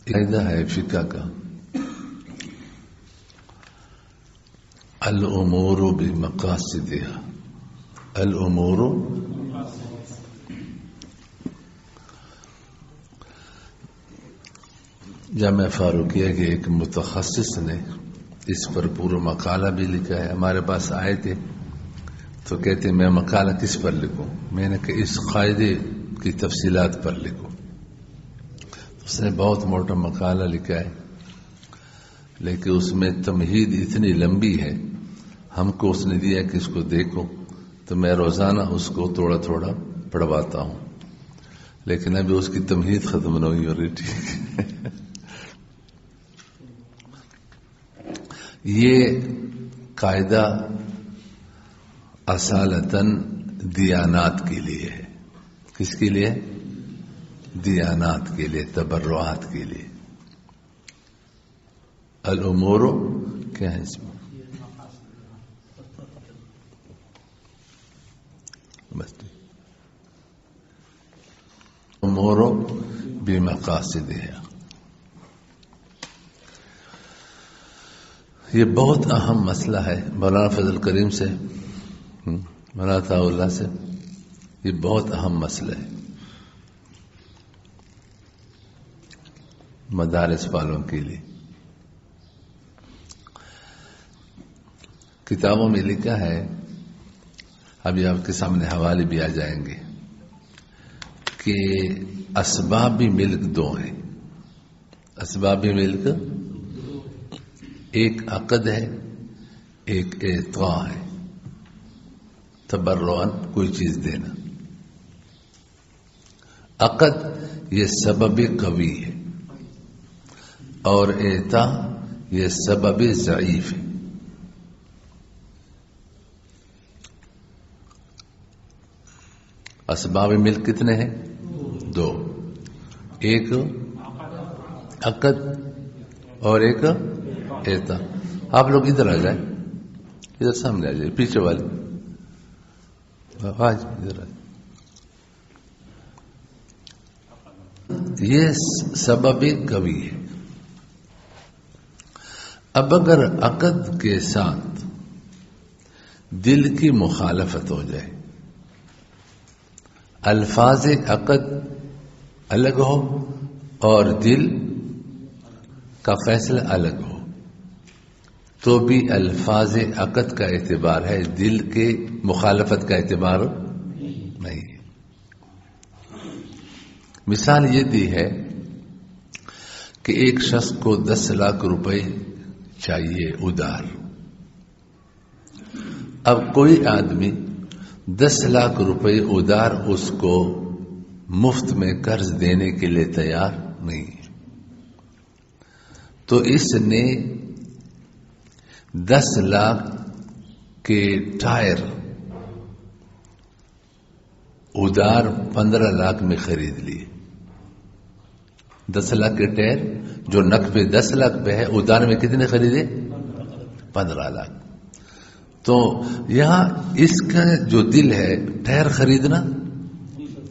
قاعدہ ہے فقہ کا، الامور بمقاصدها، الامور جامعہ فاروقیہ کے ایک متخصص نے اس پر پورا مقالہ بھی لکھا ہے. ہمارے پاس آئے تھے تو کہتے میں مقالہ کس پر لکھوں؟ میں نے کہا اس قاعدے کی تفصیلات پر لکھو. اس نے بہت موٹا مقالہ لکھا ہے، لیکن اس میں تمہید اتنی لمبی ہے. ہم کو اس نے دیا کہ اس کو دیکھو، تو میں روزانہ اس کو تھوڑا تھوڑا پڑھواتا ہوں، لیکن ابھی اس کی تمہید ختم نہیں ہو رہی. ٹھیک یہ قاعدہ اصالتاً دیانات کے لیے ہے. کس کے لیے؟ دیانات کے لیے، تبرعات کے لیے. الامور کیا ہے اس میں؟ بس امور بمقاصدها. یہ بہت اہم مسئلہ ہے. مولانا فضل کریم سے، مولانا طاء اللہ سے، یہ بہت اہم مسئلہ ہے مدارس والوں کے لیے. کتابوں میں لکھا ہے، ابھی آپ کے سامنے حوالے بھی آ جائیں گے، کہ اسباب ملک دو ہیں. اسباب ملک ایک عقد ہے، ایک اعطاء ہے، تبرعاً کوئی چیز دینا. عقد یہ سبب قوی ہے اور اعطاء یہ سبب ضعیف ہے. اسباب ملک کتنے ہیں؟ دو. ایک عقد اور ایک اعطاء. آپ لوگ ادھر آ جائیں، ادھر سامنے آ جائیں، پیچھے والے آج ادھر آ جائیں. یہ سبب قوی ہے. اب اگر عقد کے ساتھ دل کی مخالفت ہو جائے، الفاظ عقد الگ ہو اور دل کا فیصلہ الگ ہو، تو بھی الفاظ عقد کا اعتبار ہے، دل کے مخالفت کا اعتبار نہیں ہے. مثال یہ دی ہے کہ ایک شخص کو 10 لاکھ روپے چاہیے ادھار. اب کوئی آدمی 10 لاکھ روپے ادھار اس کو مفت میں قرض دینے کے لیے تیار نہیں ہے، تو اس نے 10 لاکھ کے ٹائر ادھار 15 لاکھ میں خرید لیے. 10 لاکھ کے ٹائر جو نقد 10 لاکھ پہ ہے، ادھار میں کتنے خریدے؟ 15 لاکھ. تو یہاں اس کا جو دل ہے ٹائر خریدنا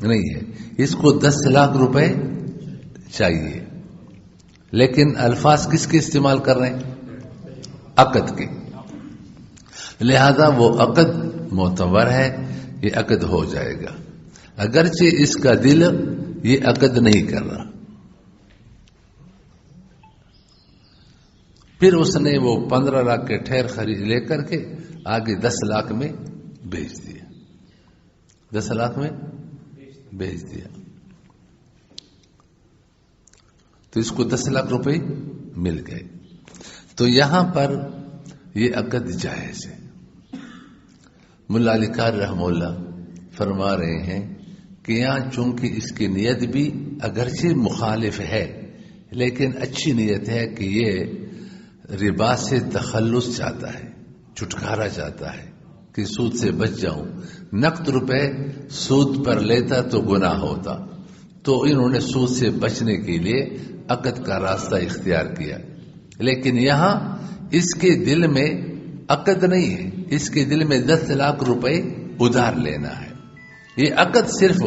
نہیں ہے، اس کو 10 لاکھ روپے چاہیے، لیکن الفاظ کس کے استعمال کر رہے ہیں؟ عقد کے. لہذا وہ عقد معتبر ہے، یہ عقد ہو جائے گا، اگرچہ اس کا دل یہ عقد نہیں کر رہا. پھر اس نے وہ 15 لاکھ کے ٹھیر خرید لے کر کے آگے 10 لاکھ میں بیچ دیا. 10 لاکھ میں بیچ دیا تو اس کو 10 لاکھ روپے مل گئے. تو یہاں پر یہ عقد جائز ہے. ملا علی قاری رحمہ اللہ فرما رہے ہیں کہ یہاں چونکہ اس کی نیت بھی اگرچہ مخالف ہے، لیکن اچھی نیت ہے کہ یہ ربا سے تخلص چاہتا ہے، چھٹکارا چاہتا ہے کہ سود سے بچ جاؤں. نقد روپے سود پر لیتا تو گناہ ہوتا، تو انہوں نے سود سے بچنے کے لیے عقد کا راستہ اختیار کیا. لیکن یہاں اس کے دل میں عقد نہیں ہے، اس کے دل میں 10 لاکھ روپے ادھار لینا ہے. یہ عقد صرف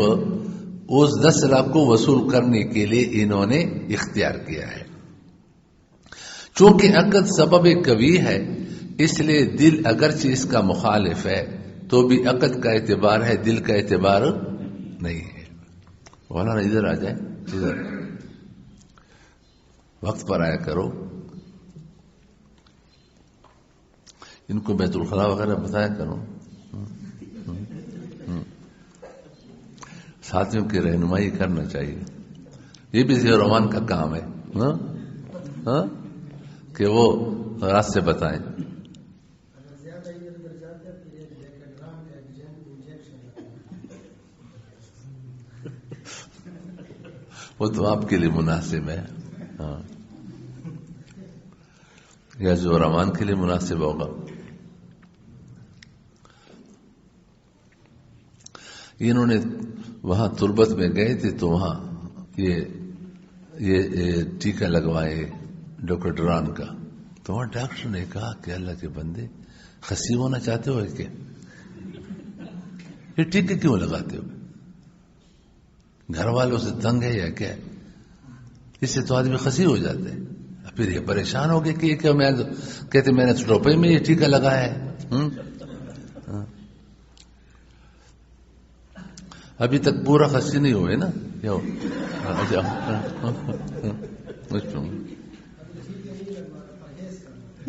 اس 10 لاکھ کو وصول کرنے کے لیے انہوں نے اختیار کیا ہے. چونکہ عقد سبب قوی ہے اس لیے دل اگرچہ اس کا مخالف ہے تو بھی عقد کا اعتبار ہے، دل کا اعتبار نہیں ہے. مولانا ادھر آ جائیں، ادھر وقت پر آیا کرو. ان کو بیت الخلا وغیرہ بتایا کرو، ساتھیوں کی رہنمائی کرنا چاہیے. یہ بھی ضیاء الرحمان کا کام ہے کہ وہ راستے بتائیں. وہ تو آپ کے لیے مناسب ہے، ہاں، یا ضیاء الرحمان کے لیے مناسب ہوگا. انہوں نے وہاں تربت میں گئے تھے تو وہاں یہ ٹیکہ لگوائے ڈاکٹر ڈران کا. تو وہاں ڈاکٹر نے کہا کہ اللہ کے بندے خسی ہونا چاہتے ہو کیا؟ یہ ٹیکے کیوں لگاتے ہو؟ گھر والوں سے تنگ ہے یا کیا؟ اس سے تو آدمی خسی ہو جاتے ہیں. پھر یہ پریشان ہو گئے کہ کیا میں کہتے میں نے روپے میں یہ ٹیکہ لگایا ہے. ابھی تک پورا خسی نہیں ہوئے نا.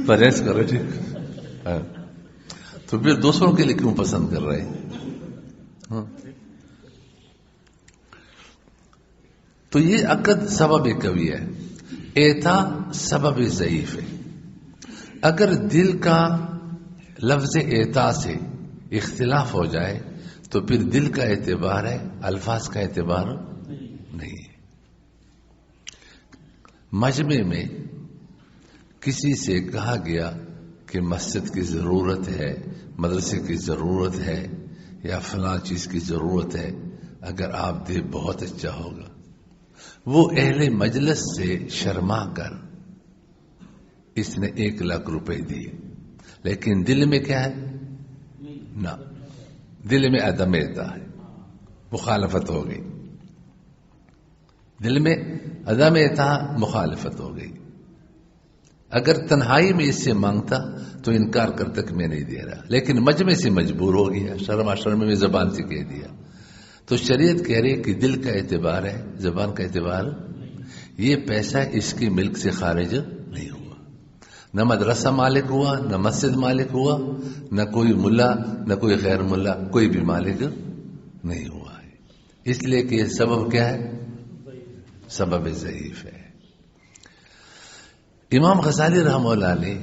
پرہیز کرو ٹھیک. تو پھر دوسروں کے لیے کیوں پسند کر رہے ہیں؟ تو یہ عقد سبب قوی ہے، ایتا سبب ضعیف ہے. اگر دل کا لفظ ایتا سے اختلاف ہو جائے تو پھر دل کا اعتبار ہے، الفاظ کا اعتبار نہیں ہے. مجمع میں کسی سے کہا گیا کہ مسجد کی ضرورت ہے، مدرسے کی ضرورت ہے یا فلاں چیز کی ضرورت ہے، اگر آپ دے بہت اچھا ہوگا. وہ اہل مجلس سے شرما کر اس نے 1 لاکھ روپے دیے، لیکن دل میں کیا ہے؟ نہ، دل میں عدم ایتا ہے، مخالفت ہو گئی. دل میں عدم ایتا، مخالفت ہو گئی. اگر تنہائی میں اس سے مانگتا تو انکار کرتا کہ میں نہیں دے رہا، لیکن مجمع سے مجبور ہو گیا، شرم میں زبان سے کہہ دیا. تو شریعت کہہ رہی کہ دل کا اعتبار ہے، زبان کا اعتبار. یہ پیسہ اس کی ملک سے خارج نہیں ہوا، نہ مدرسہ مالک ہوا، نہ مسجد مالک ہوا، نہ کوئی ملا، نہ کوئی غیر ملا، کوئی بھی مالک نہیں ہوا ہے. اس لیے کہ یہ سبب کیا ہے؟ سبب ضعیف ہے. امام غزالی رحمہ اللہ علیہ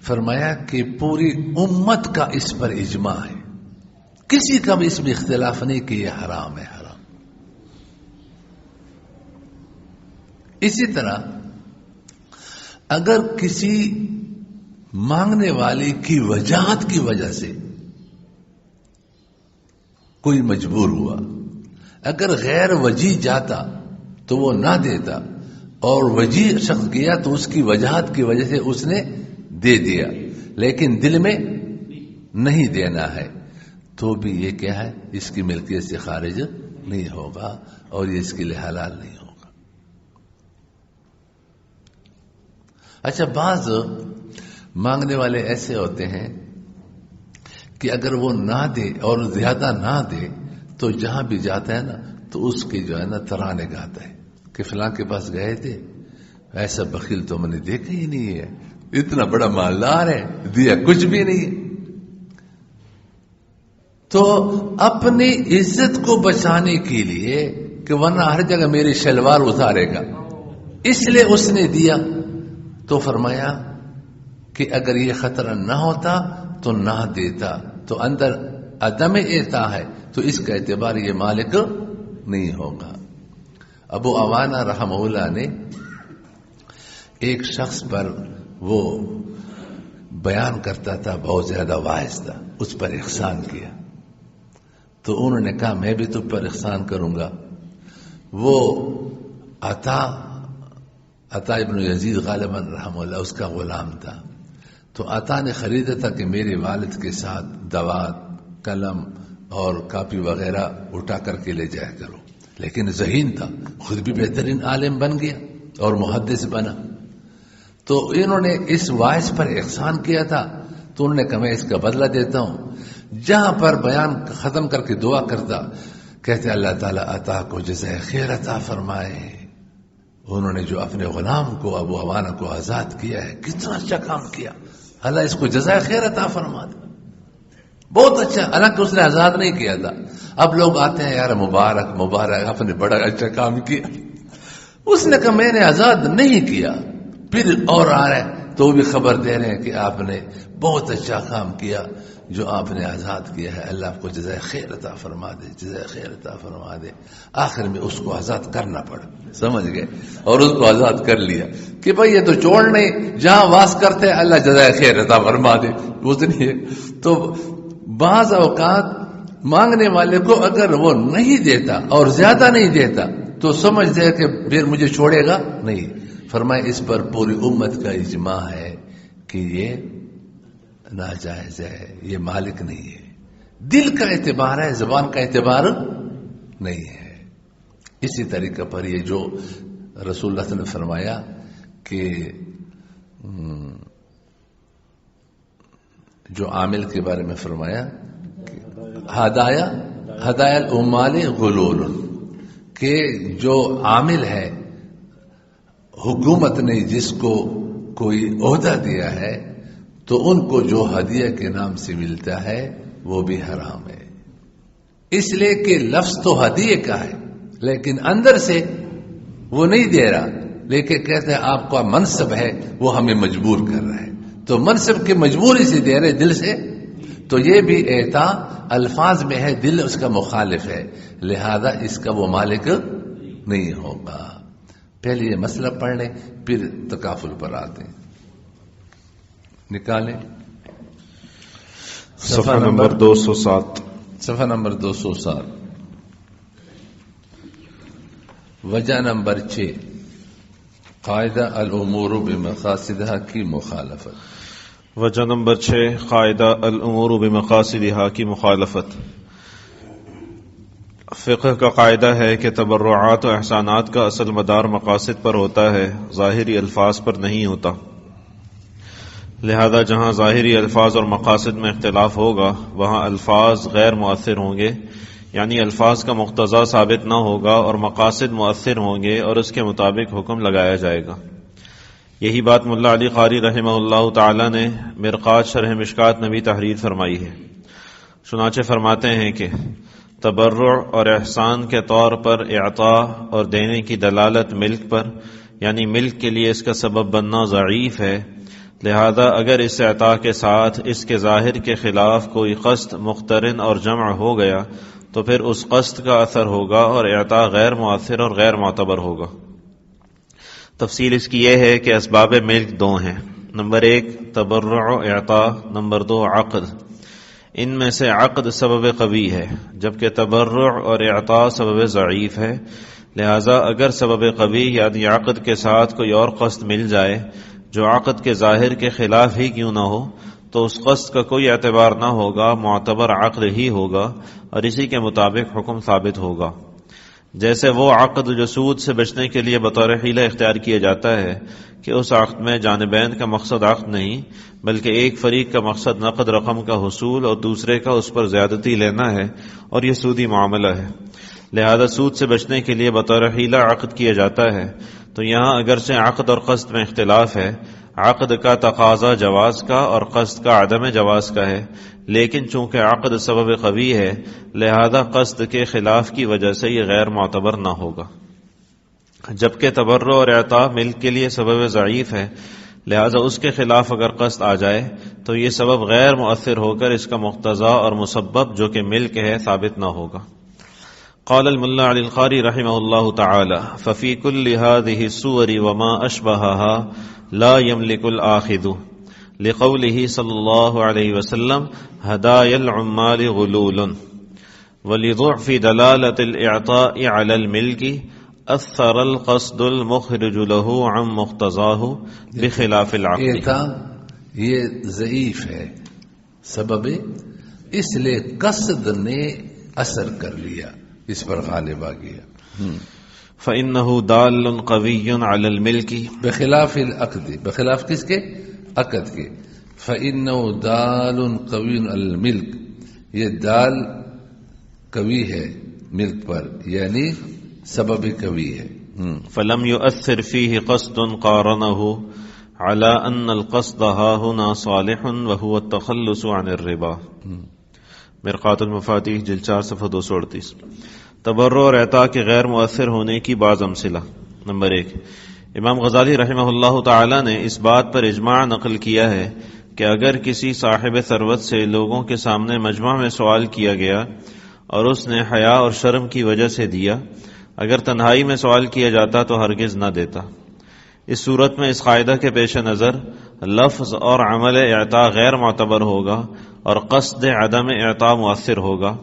فرمایا کہ پوری امت کا اس پر اجماع ہے، کسی کا بھی اس میں اختلاف نہیں کہ یہ حرام ہے، حرام. اسی طرح اگر کسی مانگنے والے کی وجاہت کی وجہ سے کوئی مجبور ہوا، اگر غیر وجی جاتا تو وہ نہ دیتا، اور وجی شخص گیا تو اس کی وجاہت کی وجہ سے اس نے دے دیا، لیکن دل میں نہیں دینا ہے، تو بھی یہ کیا ہے؟ اس کی ملکیت سے خارج نہیں ہوگا اور یہ اس کے لیے حلال نہیں ہوگا. اچھا، بعض مانگنے والے ایسے ہوتے ہیں کہ اگر وہ نہ دے اور زیادہ نہ دے تو جہاں بھی جاتا ہے نا تو اس کی جو ہے نا ترانے گاتا ہے کہ فلاں کے پاس گئے تھے، ایسا بخیل تو میں نے دیکھا ہی نہیں ہے، اتنا بڑا مالدار ہے، دیا کچھ بھی نہیں ہے. تو اپنی عزت کو بچانے کے لیے کہ ورنہ ہر جگہ میری شلوار اتارے گا، اس لیے اس نے دیا. تو فرمایا کہ اگر یہ خطرہ نہ ہوتا تو نہ دیتا، تو اندر عدم ایتا ہے، تو اس کا اعتبار یہ مالک نہیں ہوگا. ابو عوانہ رحمہ اللہ نے ایک شخص پر وہ بیان کرتا تھا، بہت زیادہ واعظ تھا، اس پر احسان کیا. تو انہوں نے کہا میں بھی تم پر احسان کروں گا. وہ عطا ابن یزید غالباً رحمہ اللہ اس کا غلام تھا. تو عطا نے خریدا تھا کہ میرے والد کے ساتھ دوات، قلم اور کاپی وغیرہ اٹھا کر کے لے جایا کرو، لیکن ذہین تھا، خود بھی بہترین عالم بن گیا اور محدث بنا. تو انہوں نے اس واعظ پر احسان کیا تھا، تو انہوں نے کہا میں اس کا بدلہ دیتا ہوں. جہاں پر بیان ختم کر کے دعا کرتا، کہتے اللہ تعالیٰ عطا کو جزائے خیر عطا فرمائے. انہوں نے جو اپنے غلام کو ابو عوانہ کو آزاد کیا ہے، کتنا اچھا کام کیا، اللہ اس کو جزائے خیر عطا فرما دے. بہت اچھا، حالانکہ اس نے آزاد نہیں کیا تھا. اب لوگ آتے ہیں یار مبارک مبارک، آپ نے بڑا اچھا کام کیا. اس نے کہا میں نے آزاد نہیں کیا. پھر اور آ رہے تو وہ بھی خبر دے رہے ہیں کہ آپ نے بہت اچھا کام کیا جو آپ نے آزاد کیا ہے، اللہ آپ کو جزائے خیر عطا فرما دے، جزائے خیر عطا فرما دے. آخر میں اس کو آزاد کرنا پڑا، سمجھ گئے، اور اس کو آزاد کر لیا کہ بھائی یہ تو چوڑ نہیں، جہاں واس کرتے ہیں اللہ جزائے خیر عطا فرما دے. اس لیے تو بعض اوقات مانگنے والے کو اگر وہ نہیں دیتا اور زیادہ نہیں دیتا تو سمجھ دے کہ پھر مجھے چھوڑے گا نہیں. فرمائے اس پر پوری امت کا اجماع ہے کہ یہ ناجائز ہے، یہ مالک نہیں ہے. دل کا اعتبار ہے، زبان کا اعتبار نہیں ہے. اسی طریقے پر یہ جو رسول اللہ نے فرمایا کہ جو عامل کے بارے میں فرمایا ہدایا العمال غلول، کہ جو عامل ہے حکومت نے جس کو کوئی عہدہ دیا ہے تو ان کو جو ہدیہ کے نام سے ملتا ہے وہ بھی حرام ہے. اس لیے کہ لفظ تو ہدیہ کا ہے لیکن اندر سے وہ نہیں دے رہا، لیکن کہتے ہیں آپ کا منصب ہے وہ ہمیں مجبور کر رہا ہے، تو منصب کی مجبوری سے دے رہے دل سے، تو یہ بھی اعطا الفاظ میں ہے، دل اس کا مخالف ہے، لہذا اس کا وہ مالک نہیں ہوگا. پہلے یہ مسئلہ پڑھ لیں پھر تکافل پر آتے ہیں. نکالیں صفحہ نمبر 207. صفحہ نمبر 207. وجہ نمبر 6 قاعدہ الامور بمقاصدها کی مخالفت. وجہ نمبر 6 قاعدہ الامور بمقاصدها کی مخالفت. فقہ کا قاعدہ ہے کہ تبرعات و احسانات کا اصل مدار مقاصد پر ہوتا ہے، ظاہری الفاظ پر نہیں ہوتا. لہذا جہاں ظاہری الفاظ اور مقاصد میں اختلاف ہوگا وہاں الفاظ غیر مؤثر ہوں گے، یعنی الفاظ کا مقتضا ثابت نہ ہوگا، اور مقاصد مؤثر ہوں گے اور اس کے مطابق حکم لگایا جائے گا. یہی بات ملا علی قاری رحمہ اللہ تعالی نے مرقات شرح مشکات میں بھی تحریر فرمائی ہے. چنانچہ فرماتے ہیں کہ تبرع اور احسان کے طور پر اعطاء اور دینے کی دلالت ملک پر، یعنی ملک کے لیے اس کا سبب بننا ضعیف ہے. لہذا اگر اس اعطاء کے ساتھ اس کے ظاہر کے خلاف کوئی قصد مقترن اور جمع ہو گیا تو پھر اس قصد کا اثر ہوگا اور اعطاء غیر مؤثر اور غیر معتبر ہوگا. تفصیل اس کی یہ ہے کہ اسباب ملک 2 ہیں. نمبر 1 تبرع و اعطاء، نمبر 2 عقد. ان میں سے عقد سبب قوی ہے جبکہ تبرع اور اعطاء سبب ضعیف ہے. لہذا اگر سبب قوی یعنی عقد کے ساتھ کوئی اور قصد مل جائے جو عقد کے ظاہر کے خلاف ہی کیوں نہ ہو تو اس قصد کا کوئی اعتبار نہ ہوگا، معتبر عقد ہی ہوگا اور اسی کے مطابق حکم ثابت ہوگا. جیسے وہ عقد جو سود سے بچنے کے لیے بطور حیلہ اختیار کیا جاتا ہے کہ اس عقد میں جانبین کا مقصد عقد نہیں بلکہ ایک فریق کا مقصد نقد رقم کا حصول اور دوسرے کا اس پر زیادتی لینا ہے، اور یہ سودی معاملہ ہے. لہذا سود سے بچنے کے لیے بطور حیلہ عقد کیا جاتا ہے. تو یہاں اگرچہ عقد اور قصد میں اختلاف ہے، عقد کا تقاضا جواز کا اور قصد کا عدم جواز کا ہے، لیکن چونکہ عقد سبب قوی ہے لہذا قصد کے خلاف کی وجہ سے یہ غیر معتبر نہ ہوگا. جبکہ تبرع اور اعطاء ملک کے لیے سبب ضعیف ہے، لہذا اس کے خلاف اگر قصد آ جائے تو یہ سبب غیر مؤثر ہو کر اس کا مقتضا اور مسبب جو کہ ملک ہے ثابت نہ ہوگا. قال الملا علی القاری رحمہ اللہ تعالی ففی کل هذه الصور وما اشبهها لا يملك الآخذ لقوله صلی اللہ علیہ وسلم هدايا العمال غلول ولضعف دلالة الإعطاء على الملك اثر القصد المخرج له عن مقتضاه بخلاف العقل. یہ ضعیف ہے سبب، اس لیے قصد نے اثر کر لیا، اس پر غالب آ گیا. فإنه دال قوي على الملك بخلاف العقد، بخلاف کس کے؟ عقد کے. فإنه دال قوی علی الملک، یہ دال قوی ہے ملک پر، یعنی سبب قوی ہے. فلم يؤثر فيه قصد قارنه على أن القصد ها هنا صالح وهو التخلص عن الربا. مرقات المفاتیح جلد 4 صفحہ 238. تبرع اور اعطاء کے غیر مؤثر ہونے کی بعض امثلہ. نمبر 1، امام غزالی رحمہ اللہ تعالی نے اس بات پر اجماع نقل کیا ہے کہ اگر کسی صاحب ثروت سے لوگوں کے سامنے مجمع میں سوال کیا گیا اور اس نے حیا اور شرم کی وجہ سے دیا، اگر تنہائی میں سوال کیا جاتا تو ہرگز نہ دیتا. اس صورت میں اس قاعدہ کے پیش نظر لفظ اور عمل اعطاء غیر معتبر ہوگا اور قصد عدم اعطاء مؤثر ہوگا،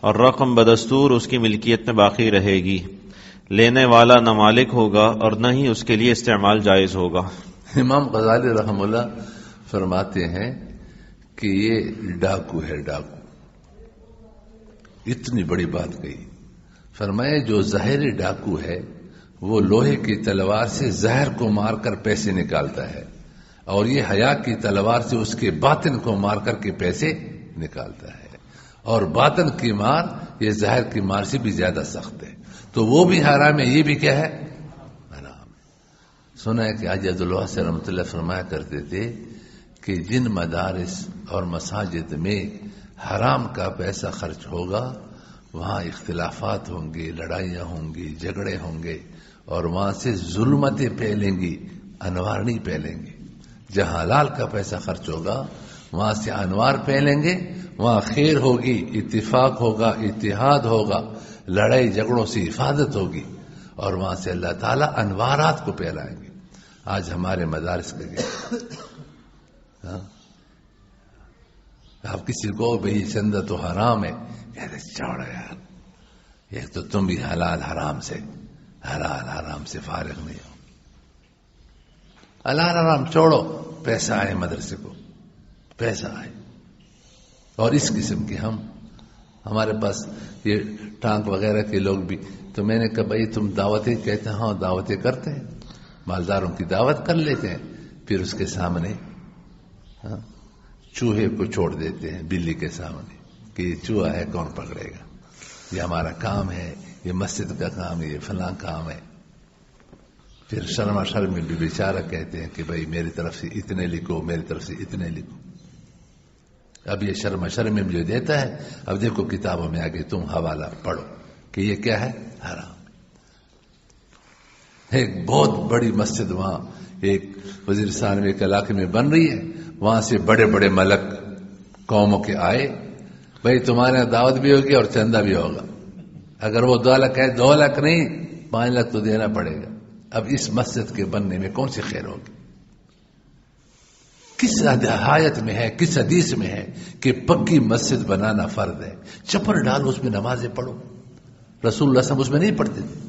اور رقم بدستور اس کی ملکیت میں باقی رہے گی. لینے والا نہ مالک ہوگا اور نہ ہی اس کے لیے استعمال جائز ہوگا. امام غزالی رحمہ اللہ فرماتے ہیں کہ یہ ڈاکو ہے، ڈاکو. اتنی بڑی بات کہی. فرمائے جو ظاہری ڈاکو ہے وہ لوہے کی تلوار سے زہر کو مار کر پیسے نکالتا ہے، اور یہ حیا کی تلوار سے اس کے باطن کو مار کر کے پیسے نکالتا ہے، اور باطن کی مار یہ زہر کی مار سے بھی زیادہ سخت ہے. تو وہ بھی حرام ہے، یہ بھی کیا ہے؟ حرام ہے. سنا ہے کہ حاجی عبداللہ سے رحمۃ اللہ فرمایا کرتے تھے کہ جن مدارس اور مساجد میں حرام کا پیسہ خرچ ہوگا وہاں اختلافات ہوں گے، لڑائیاں ہوں گی، جھگڑے ہوں گے، اور وہاں سے ظلمتیں پھیلیں گی، انوار نہیں پھیلیں گے. جہاں حلال کا پیسہ خرچ ہوگا وہاں سے انوار پھیلیں گے، وہاں خیر ہوگی، اتفاق ہوگا، اتحاد ہوگا، لڑائی جھگڑوں سے حفاظت ہوگی، اور وہاں سے اللہ تعالیٰ انوارات کو پھیلائیں گے. آج ہمارے مدارس کے گئے آپ کسی کو بھئی چندہ تو حرام ہے، کہتے چھوڑو یار، ایک تو تم بھی حلال حرام سے فارغ نہیں ہو. حلال حرام چھوڑو، پیسہ آئے مدرسے کو، پیسہ آئے. اور اس قسم کے ہمارے پاس یہ ٹانک وغیرہ کے لوگ بھی. تو میں نے کہا بھائی تم دعوتیں کہتے ہیں؟ ہاں دعوتیں کرتے ہیں، مالداروں کی دعوت کر لیتے ہیں، پھر اس کے سامنے چوہے کو چھوڑ دیتے ہیں بلی کے سامنے کہ یہ چوہا ہے، کون پکڑے گا، یہ ہمارا کام ہے، یہ مسجد کا کام ہے، یہ فلاں کام ہے. پھر شرما شرم میں بھی بیچارہ کہتے ہیں کہ بھائی میری طرف سے اتنے لکھو، میری طرف سے اتنے لکھو. اب یہ شرما شرم میں جو دیتا ہے، اب دیکھو کتابوں میں آگے تم حوالہ پڑھو کہ یہ کیا ہے؟ حرام. ایک بہت بڑی مسجد وہاں ایک وزیرستان میں ایک علاقے میں بن رہی ہے، وہاں سے بڑے بڑے ملک قوموں کے آئے، بھائی تمہارے یہاں دعوت بھی ہوگی اور چندہ بھی ہوگا. اگر وہ 2 لاکھ ہے، 2 لاکھ نہیں 5 لاکھ تو دینا پڑے گا. اب اس مسجد کے بننے میں کون سی خیر ہوگی؟ کس آیت میں ہے، کس حدیث میں ہے کہ پکی مسجد بنانا فرض ہے؟ چپر ڈالو اس میں نمازیں پڑھو. رسول اللہ صلی اللہ علیہ وسلم اس میں نہیں پڑھتے تھے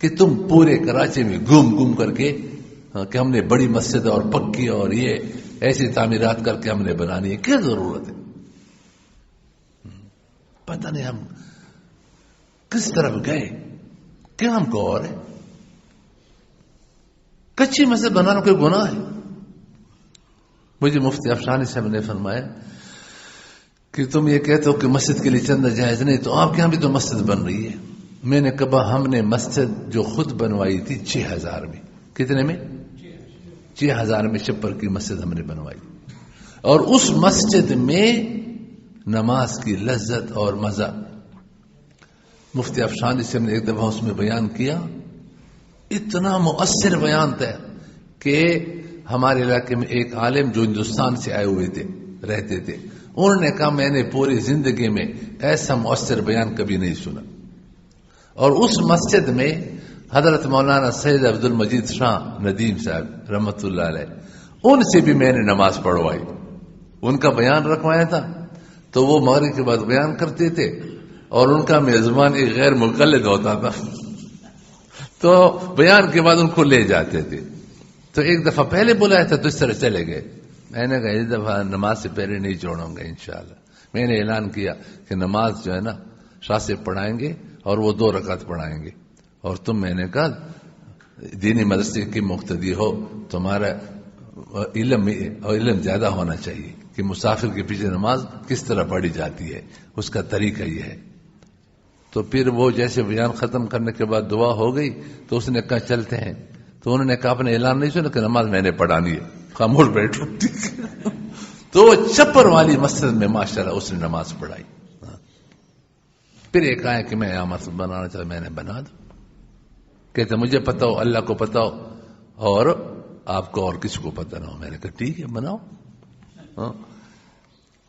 کہ تم پورے کراچی میں گھوم کر کے کہ ہم نے بڑی مسجد اور پکی اور یہ ایسی تعمیرات کر کے ہم نے بنانی ہے. کیا ضرورت ہے؟ پتہ نہیں ہم کس طرف گئے، کیا ہم کو اور ہے؟ کچی مسجد بنانا کوئی گناہ ہے؟ مجھے مفتی افشانی صاحب نے فرمایا کہ تم یہ کہتے ہو کہ مسجد کے لیے چندہ جائز نہیں، تو آپ کے یہاں بھی تو مسجد بن رہی ہے. میں نے کہا ہم نے مسجد جو خود بنوائی تھی 6000 میں. کتنے میں؟ 6000 میں چھپر کی مسجد ہم نے بنوائی، اور اس مسجد میں نماز کی لذت اور مزہ مفتی افشانی سے ہم نے ایک دفعہ اس میں بیان کیا. اتنا مؤثر بیان تھا کہ ہمارے علاقے میں ایک عالم جو ہندوستان سے آئے ہوئے تھے، رہتے تھے، انہوں نے کہا میں نے پوری زندگی میں ایسا مؤثر بیان کبھی نہیں سنا. اور اس مسجد میں حضرت مولانا سید عبد المجید شاہ ندیم صاحب رحمۃ اللہ علیہ، ان سے بھی میں نے نماز پڑھوائی، ان کا بیان رکھوایا تھا. تو وہ مغرب کے بعد بیان کرتے تھے اور ان کا میزبان ایک غیر مقلد ہوتا تھا، تو بیان کے بعد ان کو لے جاتے تھے. تو ایک دفعہ پہلے بلایا تھا تو اس طرح چلے گئے. میں نے کہا اس دفعہ نماز سے پہلے نہیں چھوڑوں گا انشاءاللہ. میں نے اعلان کیا کہ نماز جو ہے نا شاہ سے پڑھائیں گے اور وہ 2 رکعت پڑھائیں گے، اور تم، میں نے کہا دینی مدرسے کی مقتدی ہو، تمہارا علم زیادہ ہونا چاہیے کہ مسافر کے پیچھے نماز کس طرح پڑھی جاتی ہے، اس کا طریقہ یہ ہے۔ تو پھر وہ جیسے بیان ختم کرنے کے بعد دعا ہو گئی تو اس نے کہا چلتے ہیں، تو انہوں نے کہا اپنے اعلان نہیں سنا کہ نماز میں نے پڑھانی ہے، خاموش بیٹھو۔ تو وہ چپر والی مسجد میں ماشاءاللہ اس نے نماز پڑھائی۔ پھر ایک آیا کہ میں یہاں مسجد بنانا چاہتا، میں نے بنا دو، کہتے مجھے پتا ہو، اللہ کو پتا ہو، اور آپ کو اور کسی کو پتا نہ ہو۔ میں نے کہا ٹھیک ہے بناؤ۔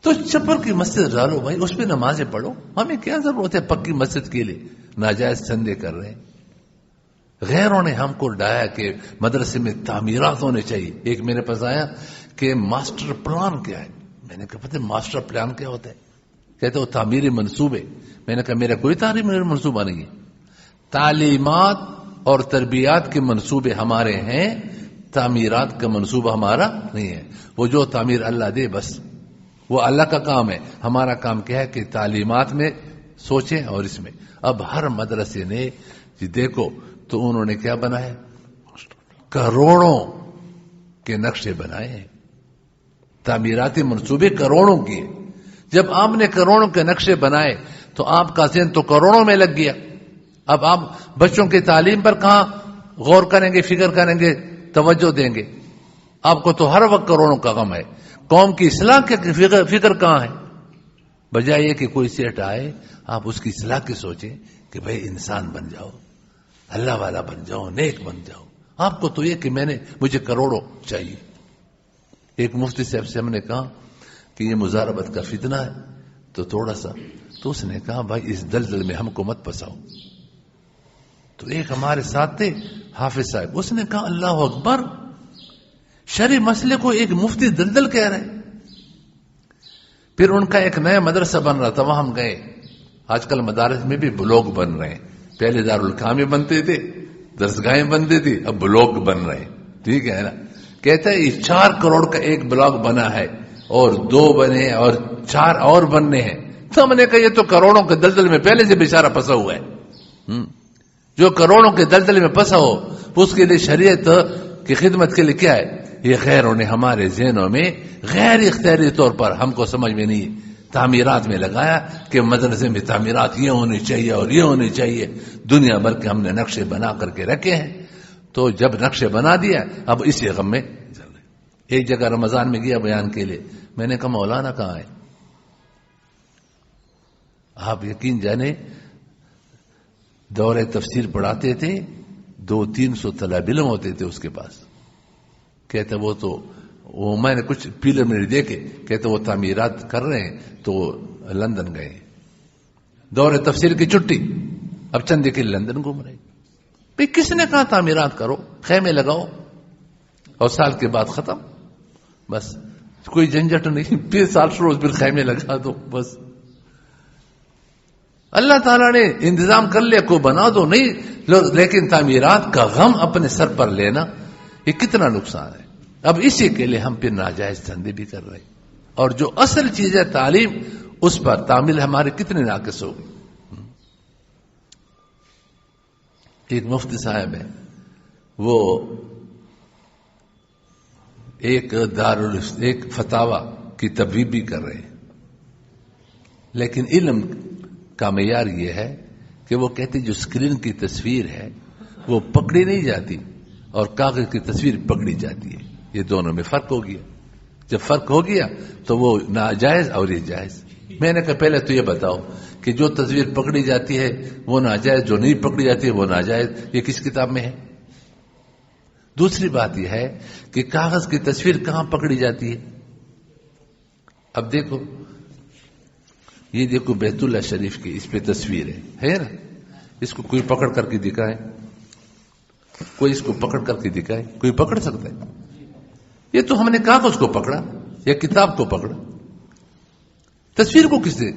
تو چپر کی مسجد ڈالو بھائی، اس پہ نمازیں پڑھو، ہمیں کیا ضرورت ہے پکی مسجد کے لیے ناجائز چندے کر رہے ہیں۔ غیروں نے ہم کو ڈایا کہ مدرسے میں تعمیرات ہونے چاہیے۔ ایک میرے پاس آیا کہ ماسٹر پلان کیا ہے، میں نے کہا پتہ ماسٹر پلان کیا ہوتا ہے؟ کہتے وہ تعمیری منصوبے۔ میں نے کہا میرا کوئی تعمیری منصوبہ نہیں ہے، تعلیمات اور تربیات کے منصوبے ہمارے ہیں، تعمیرات کا منصوبہ ہمارا نہیں ہے۔ وہ جو تعمیر اللہ دے بس وہ اللہ کا کام ہے، ہمارا کام کیا ہے کہ تعلیمات میں سوچیں اور اس میں۔ اب ہر مدرسے نے دیکھو تو انہوں نے کیا بنایا، کروڑوں کے نقشے بنائے ہیں، تعمیراتی منصوبے کروڑوں کے۔ جب آپ نے کروڑوں کے نقشے بنائے تو آپ کا ذہن تو کروڑوں میں لگ گیا۔ اب آپ بچوں کی تعلیم پر کہاں غور کریں گے، فکر کریں گے، توجہ دیں گے؟ آپ کو تو ہر وقت کروڑوں کا غم ہے، قوم کی اصلاح کی فکر کہاں ہے؟ بجائے یہ کہ کوئی سیٹ آئے آپ اس کی اصلاح کی سوچیں کہ بھئی انسان بن جاؤ، اللہ والا بن جاؤ، نیک بن جاؤ۔ آپ کو تو یہ کہ مجھے کروڑوں چاہیے۔ ایک مفتی صاحب سے ہم نے کہا کہ یہ مزاربت کا فتنہ ہے تو تھوڑا سا، تو اس نے کہا بھائی اس دلدل میں ہم کو مت پھنساؤ۔ تو ایک ہمارے ساتھ تھے حافظ صاحب، اس نے کہا اللہ اکبر، شرعی مسئلے کو ایک مفتی دلدل کہہ رہے۔ پھر ان کا ایک نیا مدرسہ بن رہا تھا، وہاں ہم گئے۔ آج کل مدارس میں بھی بلاگ بن رہے ہیں، پہلے دارالکامی بنتے تھے، درسگاہیں بنتی تھی، اب بلاگ بن رہے ہیں، ٹھیک ہے نا؟ کہتا ہے یہ 4 کروڑ کا ایک بلاگ بنا ہے اور 2 بنے اور 4 اور بننے ہیں۔ تو ہم نے کہا یہ تو کروڑوں کے دلدل میں پہلے سے بیچارہ پھنسا ہوا ہے۔ جو کروڑوں کے دلدل میں پھنسا ہو اس کے لیے شریعت کی خدمت کے لیے کیا ہے؟ یہ غیروں نے ہمارے ذہنوں میں غیر اختیاری طور پر ہم کو سمجھ میں نہیں تعمیرات میں لگایا کہ مدرسے میں تعمیرات یہ ہونی چاہیے اور یہ ہونی چاہیے۔ دنیا بھر کے ہم نے نقشے بنا کر کے رکھے ہیں، تو جب نقشے بنا دیا اب اسی غم میں چل رہے۔ ایک جگہ رمضان میں گیا بیان کے لیے، میں نے کہا مولانا کہاں ہے؟ آپ یقین جانے دورے تفسیر پڑھاتے تھے، 200-300 طلب علم ہوتے تھے اس کے پاس۔ کہتے وہ میں نے کچھ پریلیمنری دیکھے، کہتے وہ تعمیرات کر رہے ہیں تو لندن گئے، دورے تفسیر کی چھٹی، اب چندے کے لیے لندن گھوم رہے۔ بھئی کس نے کہا تعمیرات کرو، خیمے لگاؤ اور سال کے بعد ختم، بس کوئی جھنجھٹ نہیں، پھر سال روز پھر خیمے لگا دو بس۔ اللہ تعالیٰ نے انتظام کر لیا، کو بنا دو نہیں، لیکن تعمیرات کا غم اپنے سر پر لینا یہ کتنا نقصان ہے۔ اب اسی کے لیے ہم پھر ناجائز دھندے بھی کر رہے ہیں، اور جو اصل چیز ہے تعلیم، اس پر تعمیل ہمارے کتنے ناقص ہو گئی۔ ایک مفتی صاحب ہے، وہ ایک فتاوی کی تبویب بھی کر رہے ہیں، لیکن علم کا معیار یہ ہے کہ وہ کہتے جو اسکرین کی تصویر ہے وہ پکڑی نہیں جاتی اور کاغذ کی تصویر پکڑی جاتی ہے، یہ دونوں میں فرق ہو گیا۔ جب فرق ہو گیا تو وہ ناجائز اور یہ جائز۔ میں نے کہا پہلے تو یہ بتاؤ کہ جو تصویر پکڑی جاتی ہے وہ ناجائز، جو نہیں پکڑی جاتی ہے وہ ناجائز، یہ کس کتاب میں ہے؟ دوسری بات یہ ہے کہ کاغذ کی تصویر کہاں پکڑی جاتی ہے؟ اب دیکھو، یہ دیکھو بیت اللہ شریف کی اس پہ تصویر ہے نا، اس کو کوئی پکڑ کر کے دکھائے، کوئی اس کو پکڑ کر کے دکھائے، کوئی پکڑ سکتا ہے؟ یہ تو ہم نے کاغذ کو پکڑا یا کتاب کو پکڑا، تصویر کو کس نے؟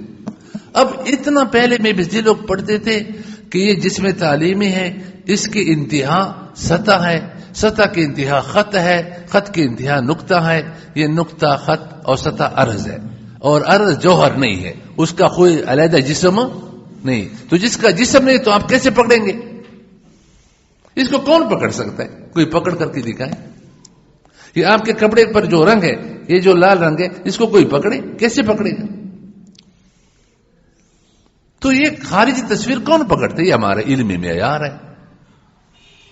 اب اتنا پہلے میں بھی لوگ پڑھتے تھے کہ یہ جس میں تعلیمی ہے اس کی انتہا سطح ہے، سطح کی انتہا خط ہے، خط کی انتہا نقطہ ہے، یہ نقطہ خط اور سطح عرض ہے، اور عرض جوہر نہیں ہے، اس کا کوئی علیحدہ جسم نہیں. تو جس کا جسم نہیں تو آپ کیسے پکڑیں گے؟ اس کو کون پکڑ سکتا ہے؟ کوئی پکڑ کر کے دکھائے. یہ آپ کے کپڑے پر جو رنگ ہے، یہ جو لال رنگ ہے، اس کو کوئی پکڑے؟ کیسے پکڑے گا؟ تو یہ خارجی تصویر کون پکڑتے؟ یہ ہمارا علمی معیار ہے.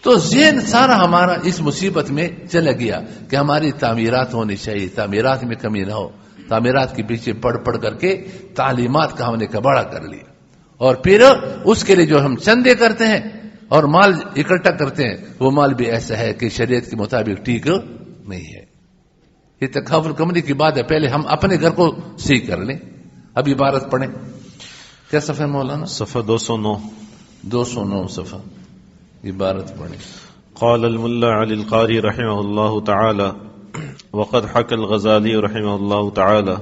تو ذہن سارا ہمارا اس مصیبت میں چلا گیا کہ ہماری تعمیرات ہونی چاہیے، تعمیرات میں کمی نہ ہو. تعمیرات کے پیچھے پڑھ کر کے تعلیمات کا ہم نے کباڑا کر لیا، اور پھر اس کے لیے جو ہم چندے کرتے ہیں اور مال اکٹھا کرتے ہیں، وہ مال بھی ایسا ہے کہ شریعت کے مطابق ٹھیک نہیں ہے. یہ تکافل کمری کی بات ہے. پہلے ہم اپنے گھر کو صحیح کر لیں. اب عبارت پڑھیں. کیا صفحہ مولانا؟ صفحہ 209. 209 صفحہ. عبارت پڑھیں. قال الملا علی القاری رحمہ اللہ تعالی وقد حکى الغزالی رحمہ اللہ تعالی.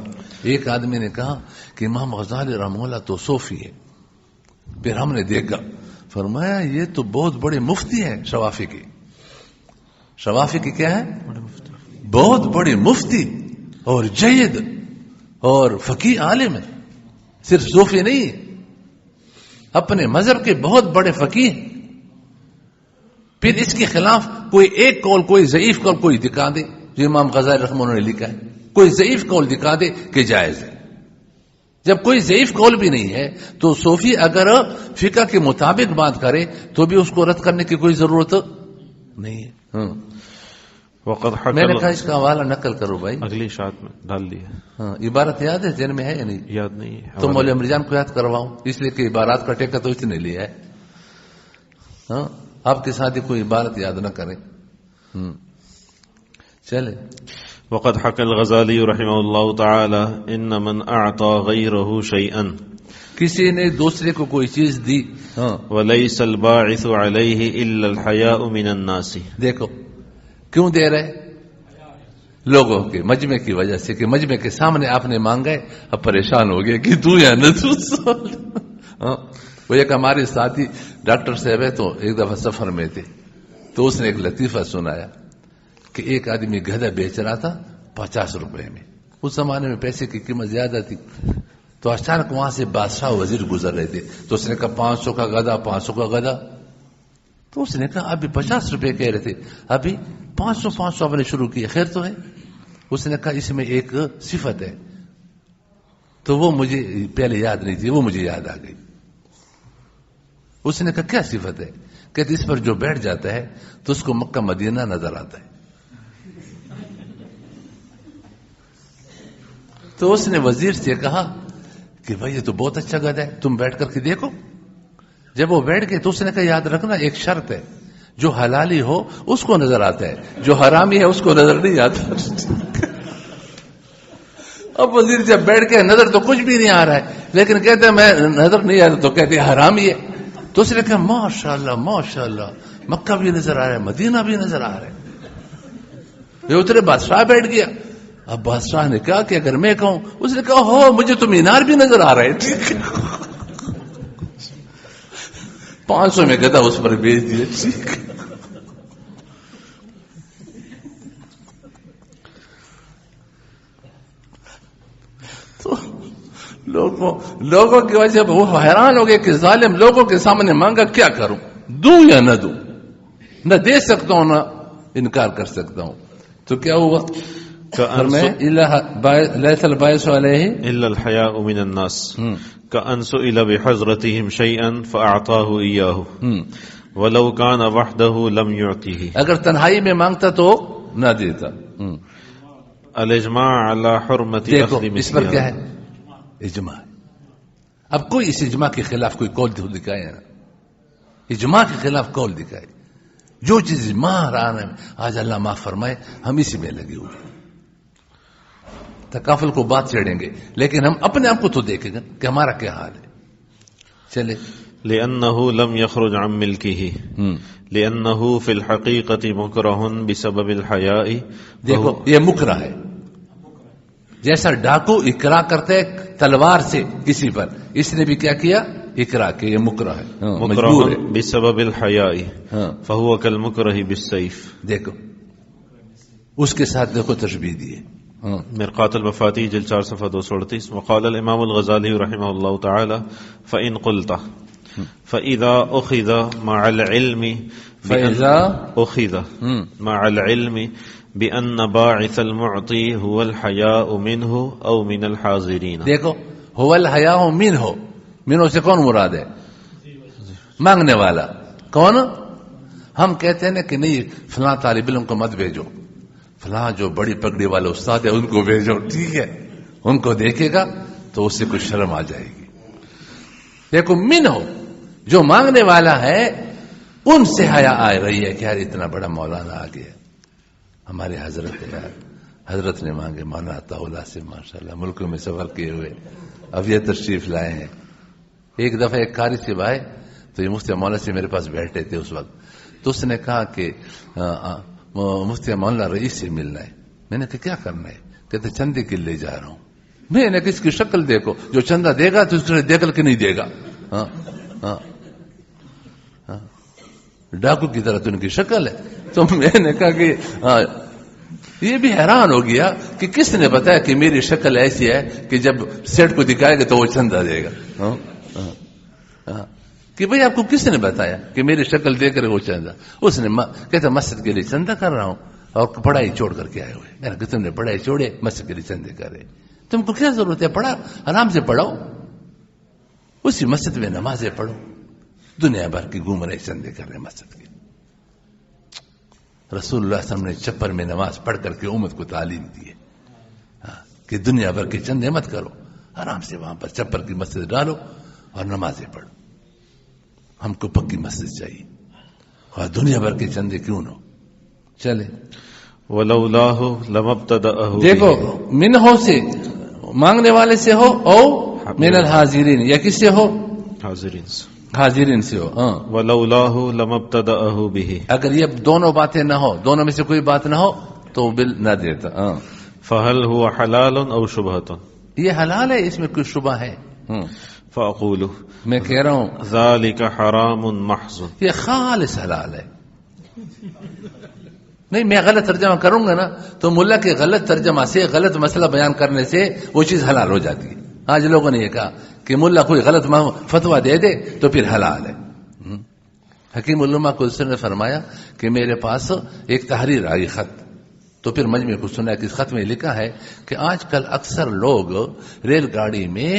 ایک آدمی نے کہا کہ امام غزالی رحمہ اللہ تو صوفی ہے. پھر ہم نے دیکھا، فرمایا یہ تو بہت بڑے مفتی ہیں شوافی کے. شوافی کی کیا ہے؟ بہت بڑے مفتی اور جید اور فقیہ عالم ہے. صرف صوفی نہیں ہے، اپنے مذہب کے بہت بڑے فقیہ ہیں. پھر اس کے خلاف کوئی ایک قول، کوئی ضعیف قول کوئی دکھا دے جو امام غزالی رحمہ اللہ نے لکھا ہے. کوئی ضعیف قول دکھا دے کہ جائز ہے. جب کوئی ضعیف قول بھی نہیں ہے تو صوفی اگر فقہ کے مطابق بات کرے تو بھی اس کو رد کرنے کی کوئی ضرورت نہیں ہے. وقد حکى میں نے کہا اس کا حوالہ نقل کرو بھائی. اگلی شاعت میں ڈال دیا. عبارت یاد ہے؟ ذہن میں ہے یا نہیں؟ یاد نہیں ہے. تو مولوی مرجان کو یاد کرواؤں، اس لیے کہ عبارات کا ٹیکہ تو اس نے لیا ہے. ہاں، آپ کے ساتھ ہی کوئی عبارت یاد نہ کرے. چلے. وقد حكى الغزالی رحمہ اللہ تعالی ان من اعطى غیرہ شیئا، کسی نے دوسرے کو کوئی چیز دی، وليس الباعث علیہ الا الحیاء من الناس. دیکھو کیوں دے رہے؟ لوگوں کے مجمع کی وجہ سے، کہ مجمع کے سامنے آپ نے مانگا ہے، اب پریشان ہو گئے کہ تو یا نہ تو. وہ ایک ہمارے ساتھی ڈاکٹر صاحب ہے، تو ایک دفعہ سفر میں تھے، تو اس نے ایک لطیفہ سنایا کہ ایک آدمی گدھا بیچ رہا تھا 50 روپے میں. اس زمانے میں پیسے کی قیمت زیادہ تھی. تو اچانک وہاں سے بادشاہ وزیر گزر رہے تھے، تو اس نے کہا 500 کا گدھا، 500 کا گدھا. تو اس نے کہا ابھی 50 روپے کہہ رہے تھے، ابھی 500 آپ نے شروع کیا، خیر تو ہے. اس نے کہا اس میں ایک صفت ہے، تو وہ مجھے پہلے یاد نہیں تھی، وہ مجھے یاد آ گئی. اس نے کہا کیا صفت ہے؟ کہتے اس پر جو بیٹھ جاتا ہے تو اس کو مکہ مدینہ نظر آتا ہے. تو اس نے وزیر سے کہا کہ بھائی یہ تو بہت اچھا گدھا ہے، تم بیٹھ کر کے دیکھو. جب وہ بیٹھ گئے تو اس نے کہا یاد رکھنا ایک شرط ہے، جو حلالی ہو اس کو نظر آتا ہے، جو حرامی ہے اس کو نظر نہیں آتا. اب وزیر جب بیٹھ کے نظر تو کچھ بھی نہیں آ رہا ہے، لیکن کہتے ہیں میں نظر نہیں آتا، تو کہتے ہیں حرامی ہے. تو اس نے کہا ماشاءاللہ ماشاءاللہ، مکہ بھی نظر آ رہا ہے، مدینہ بھی نظر آ رہا ہے. یہ اترے بادشاہ بیٹھ گیا. اب بادشاہ نے کہا کہ اگر میں کہوں، اس نے کہا ہو مجھے تو مینار بھی نظر آ رہا ہے. 500 میں گدھا اس پر بیچ دیا. تو لوگوں کی وجہ سے وہ حیران ہو گئے کہ ظالم لوگوں کے سامنے مانگا، کیا کروں، دوں یا نہ دوں؟ نہ دے سکتا ہوں نہ انکار کر سکتا ہوں. تو کیا ہوا؟ ليس الباعث عليه الا الحياء من الناس كأن سئل بحضرتهم شيئا فأعطاه إياه ولو كان وحده لم يعطيه. اگر تنہائی میں مانگتا تو نہ دیتا. الاجماع على حرمة اخذ مثلها. اس پر کیا ہے؟ اجماع. اب کوئی اس اجماع کے خلاف کوئی قول دکھائے نا، اجماع کے خلاف قول دکھائے. جو چیز اجماع رہا ہے آج اللہ معاف فرمائے، ہم اسی میں لگے ہوئے. تکافل کو بات چھیڑیں گے، لیکن ہم اپنے آپ کو تو دیکھیں گے کہ ہمارا کیا حال ہے. چلے. لأنه لم يخرج عن ملكه لأنه في الحقيقة مكره بسبب الحياء. دیکھو یہ مکرہ ہے، جیسا ڈاکو اکرا کرتے تلوار سے کسی پر، اس نے بھی کیا کیا؟ اکرا کہ یہ مکرہ ہے، مجبور ہے. بسبب الحياء فهو كالمكره بالسيف. دیکھو اس کے ساتھ دیکھو تشبیہ دی ہے. مرقات المفاتيح جلد 4 صفحہ 238. وقال الامام الغزالی رحمہ اللہ تعالی فإن قلت فإذا أخذ مع العلم مع العلم بأن باعث المعطي هو الحياء منه أو من الحاضرين. دیکھو هو الحياء منه سے کون مراد ہے؟ مانگنے والا. کون؟ ہم کہتے ہیں نا کہ نہیں فلاں طالب علم کو مت بھیجو، فلاں جو بڑی پگڑی والے استاد ہے ان کو بھیجو، ٹھیک ہے، ان کو دیکھے گا تو اس سے کچھ شرم آ جائے گی. دیکھو من ہو جو مانگنے والا ہے ان سے حیا آ رہی ہے کہ یار اتنا بڑا مولانا آ گیا، ہمارے حضرت ہے یار، حضرت نے مانگے مولانا عطا اللہ سے ماشاءاللہ ملکوں میں سفر کیے ہوئے اب یہ تشریف لائے ہیں. ایک دفعہ ایک قاری صاحب آئے تو یہ مفتی مولانا سے میرے پاس بیٹھے تھے اس وقت، تو اس نے کہا کہ مفتی مولانا رئیس سے ملنا ہے. میں نے کہا کیا کرنا ہے؟ کہتے چندے کے لیے جا رہا ہوں. میں نے کس کی شکل دیکھو، جو چندہ دے گا تو اس نے دیکھ کے نہیں دے گا، ڈاکو کی طرح تو ان کی شکل ہے. تو میں نے کہا کہ یہ بھی حیران ہو گیا کہ کس نے بتایا کہ میری شکل ایسی ہے کہ جب سیٹ کو دکھائے گا تو وہ چندہ دے گا. کہ بھئی آپ کو کس نے بتایا کہ میری شکل دے کر وہ چندہ؟ اس نے کہتا مسجد کے لیے چندہ کر رہا ہوں اور پڑھائی چھوڑ کر کے آئے ہوئے. میں نے کہا تم نے پڑھائی چھوڑے مسجد کے لیے چندے کر رہے، تم کو کیا ضرورت ہے؟ پڑھا آرام سے پڑھو، اسی مسجد میں نمازیں پڑھو. دنیا بھر کی گھوم رہے چندے کر رہے مسجد کے. رسول اللہ صلی اللہ علیہ وسلم نے چپر میں نماز پڑھ کر کے امت کو تعلیم دی ہے کہ دنیا بھر کے چندے مت کرو، آرام سے وہاں پر چپر کی مسجد ڈالو اور نمازیں پڑھو. ہم کو پکی مسجد چاہیے اور دنیا بھر کے چندے کیوں نہ. چلے وَلَوْلَاهُ لَمَبْتَدَأَهُ. دیکھو من ہو سے مانگنے والے سے ہو او من الحاضرین یا کس سے ہو؟ حاضرین سے ہو. وَلَوْلَاهُ لَمَبْتَدَأَهُ بِهِ. اگر یہ دونوں باتیں نہ ہو، دونوں میں سے کوئی بات نہ ہو تو بل نہ دیتا. فَهَلْ هُوَ حَلَالٌ أَوْ شُبْهَةٌ. یہ حلال ہے، اس میں کوئی شبہ ہے؟ فَأَقُولُ. میں کہہ رہا ہوں ذَلِكَ حَرَامٌ مَحْضٌ. یہ خالص حلال ہے. نہیں میں غلط ترجمہ کروں گا نا تو ملا کے غلط ترجمہ سے، غلط مسئلہ بیان کرنے سے وہ چیز حلال ہو جاتی ہے. آج لوگوں نے یہ کہا کہ ملا کوئی غلط فتویٰ دے دے تو پھر حلال ہے. حکیم علماء کو نے فرمایا کہ میرے پاس ایک تحریر آئی خط، تو پھر مجمع کو سنا کہ اس خط میں لکھا ہے کہ آج کل اکثر لوگ ریل گاڑی میں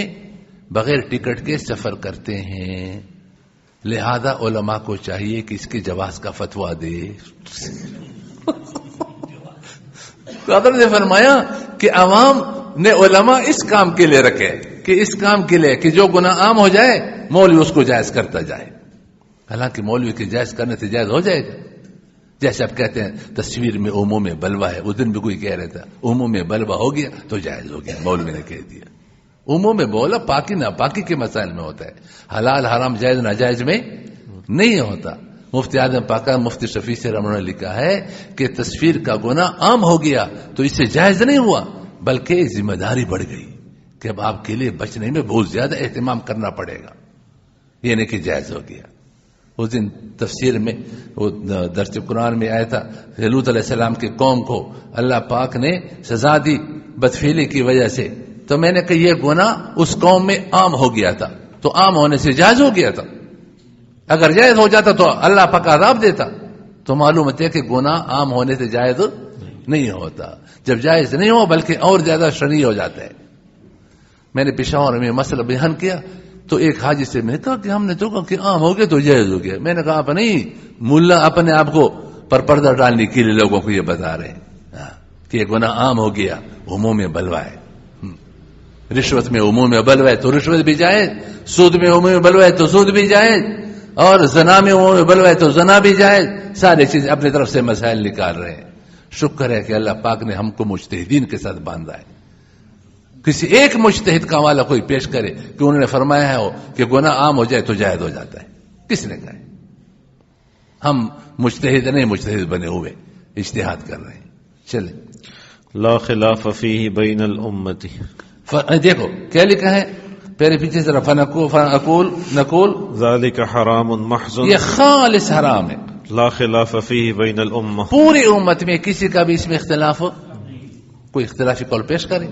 بغیر ٹکٹ کے سفر کرتے ہیں، لہذا علماء کو چاہیے کہ اس کے جواز کا فتویٰ دے. تو حضرت نے فرمایا کہ عوام نے علماء اس کام کے لیے رکھے کہ اس کام کے لیے کہ جو گناہ عام ہو جائے مولوی اس کو جائز کرتا جائے. حالانکہ مولوی کے جائز کرنے سے جائز ہو جائے گا. جیسے آپ کہتے ہیں تصویر میں عموم میں بلوہ ہے، اس دن بھی کوئی کہہ رہا تھا عموم میں بلوہ ہو گیا تو جائز ہو گیا، مولوی نے کہہ دیا. عموم میں بولا پاکی ناپاکی کے مسائل میں ہوتا ہے، حلال حرام جائز ناجائز میں نہیں ہوتا. مفتی اعظم پاکا مفتی شفیع سے رحمہ نے لکھا ہے کہ تصویر کا گناہ عام ہو گیا تو اس سے جائز نہیں ہوا بلکہ ذمہ داری بڑھ گئی کہ اب آپ کے لیے بچنے میں بہت زیادہ اہتمام کرنا پڑے گا. یہ نہیں کہ جائز ہو گیا. اس دن تفسیر میں وہ درس قرآن میں آیا تھا لوط علیہ السلام کی قوم کو اللہ پاک نے سزا دی بدفعلی کی وجہ سے، تو میں نے کہا یہ گناہ اس قوم میں عام ہو گیا تھا تو عام ہونے سے جائز ہو گیا تھا. اگر جائز ہو جاتا تو اللہ پاک عذاب دیتا. تو معلوم ہے کہ گناہ عام ہونے سے جائز نہیں ہوتا، جب جائز نہیں ہو بلکہ اور زیادہ شرعی ہو جاتا ہے. میں نے پشاور میں مسئلہ بیان کیا تو ایک حاجی سے میں نے کہا کہ ہم نے تو کہا کہ عام ہو گیا تو جائز ہو گیا. میں نے کہا آپ نہیں، ملا اپنے آپ کو پر پردہ ڈالنے کے لیے لوگوں کو یہ بتا رہے ہیں کہ یہ گناہ عام ہو گیا، عموم میں بلوہ ہے. رشوت میں عموم میں بلوہ ہے تو رشوت بھی جائز، سود میں عموم میں بلوہ ہے تو سود بھی جائز، اور زنا میں عموم میں بلوہ ہے تو زنا بھی جائز. سارے چیز اپنی طرف سے مسائل نکال رہے ہیں. شکر ہے کہ اللہ پاک نے ہم کو مجتہدین کے ساتھ باندھا ہے. کسی ایک مجتہد کا حوالہ کوئی پیش کرے کہ انہوں نے فرمایا ہے کہ گناہ عام ہو جائے تو جائز ہو جاتا ہے، کس نے کہا ہے؟ ہم مجتہد نہیں، مجتہد بنے ہوئے اجتہاد کر رہے ہیں. چلیں لا خلاف فیہ بین الامت. دیکھو کیا لکھا ہے پہلے پیچھے ذرا نقول ذالک حرام محض. یہ خالص حرام ہے. لا خلاف فیہ بین الامہ. پوری امت میں کسی کا بھی اس میں اختلاف کوئی اختلافی قول پیش کرے.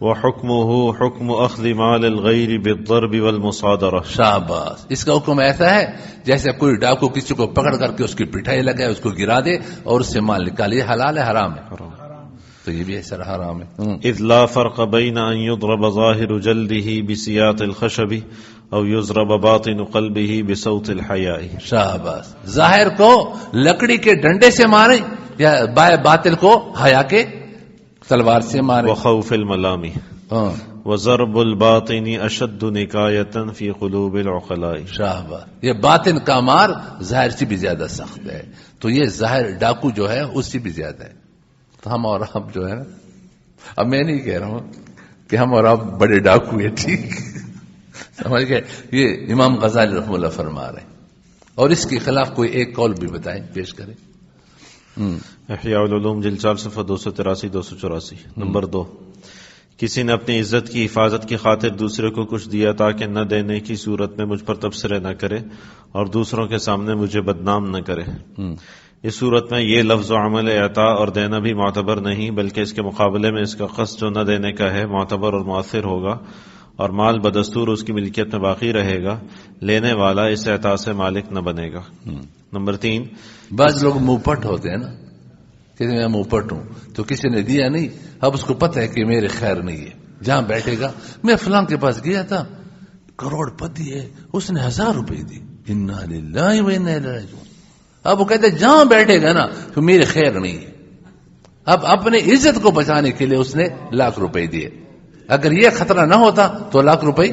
وحکمہ حکم اخذ مال الغیر بالضرب والمصادرہ. شاباش. اس کا حکم ایسا ہے جیسے کوئی ڈاکو کسی کو پکڑ کر کے اس کی پٹھائی لگائے، اس کو گرا دے اور اس سے مال نکالے. یہ حلال ہے حرام ہے؟ تو یہ بھی ایسا حرام ہے. اذ لا فرق بین ان یضرب ظاہر جلدہ بسیاط الخشب او یضرب باطن قلبہ بصوت الحیاء. شاباش. ظاہر کو لکڑی کے ڈنڈے سے مارے یا باطل کو حیا کے تلوار سے مارے. وخوف الملام وضرب الباطن اشد نکایتا فی قلوب العقلاء. شاباش. یہ باطن کا مار ظاہر سے بھی زیادہ سخت ہے. تو یہ ظاہر ڈاکو جو ہے اس سے بھی زیادہ ہے. تو ہم اور آپ جو ہے نا، اب میں نہیں کہہ رہا ہوں کہ ہم اور آپ بڑے ڈاکو ہیں، ٹھیک سمجھ گئے. یہ امام غزالی رحمہ اللہ فرما رہے ہیں. اور اس کے خلاف کوئی ایک قول بھی بتائیں، پیش کریں. احیاء العلوم جلد 4 صفحہ 283 284. نمبر 2، کسی نے اپنی عزت کی حفاظت کی خاطر دوسرے کو کچھ دیا تاکہ نہ دینے کی صورت میں مجھ پر تبصرے نہ کرے اور دوسروں کے سامنے مجھے بدنام نہ کرے. اس صورت میں یہ لفظ و عمل اعطاء اور دینا بھی معتبر نہیں، بلکہ اس کے مقابلے میں اس کا قصد جو نہ دینے کا ہے معتبر اور مؤثر ہوگا، اور مال بدستور اس کی ملکیت میں باقی رہے گا. لینے والا اس اعطاء سے مالک نہ بنے گا. نمبر 3، بعض لوگ منہ پٹ ہوتے ہیں نا، کہ میں منہ پٹ ہوں تو کسی نے دیا نہیں، اب اس کو پتہ ہے کہ میرے خیر نہیں ہے. جہاں بیٹھے گا، میں فلاں کے پاس گیا تھا، کروڑ پتی ہے، اس نے 1000 روپے دی. انا للہ و انا الیہ راجعون. اب وہ کہتے جہاں بیٹھے گا نا تو میرے خیر نہیں ہے. اب اپنے عزت کو بچانے کے لیے اس نے 1,00,000 روپے دیے. اگر یہ خطرہ نہ ہوتا تو 1,00,000 روپے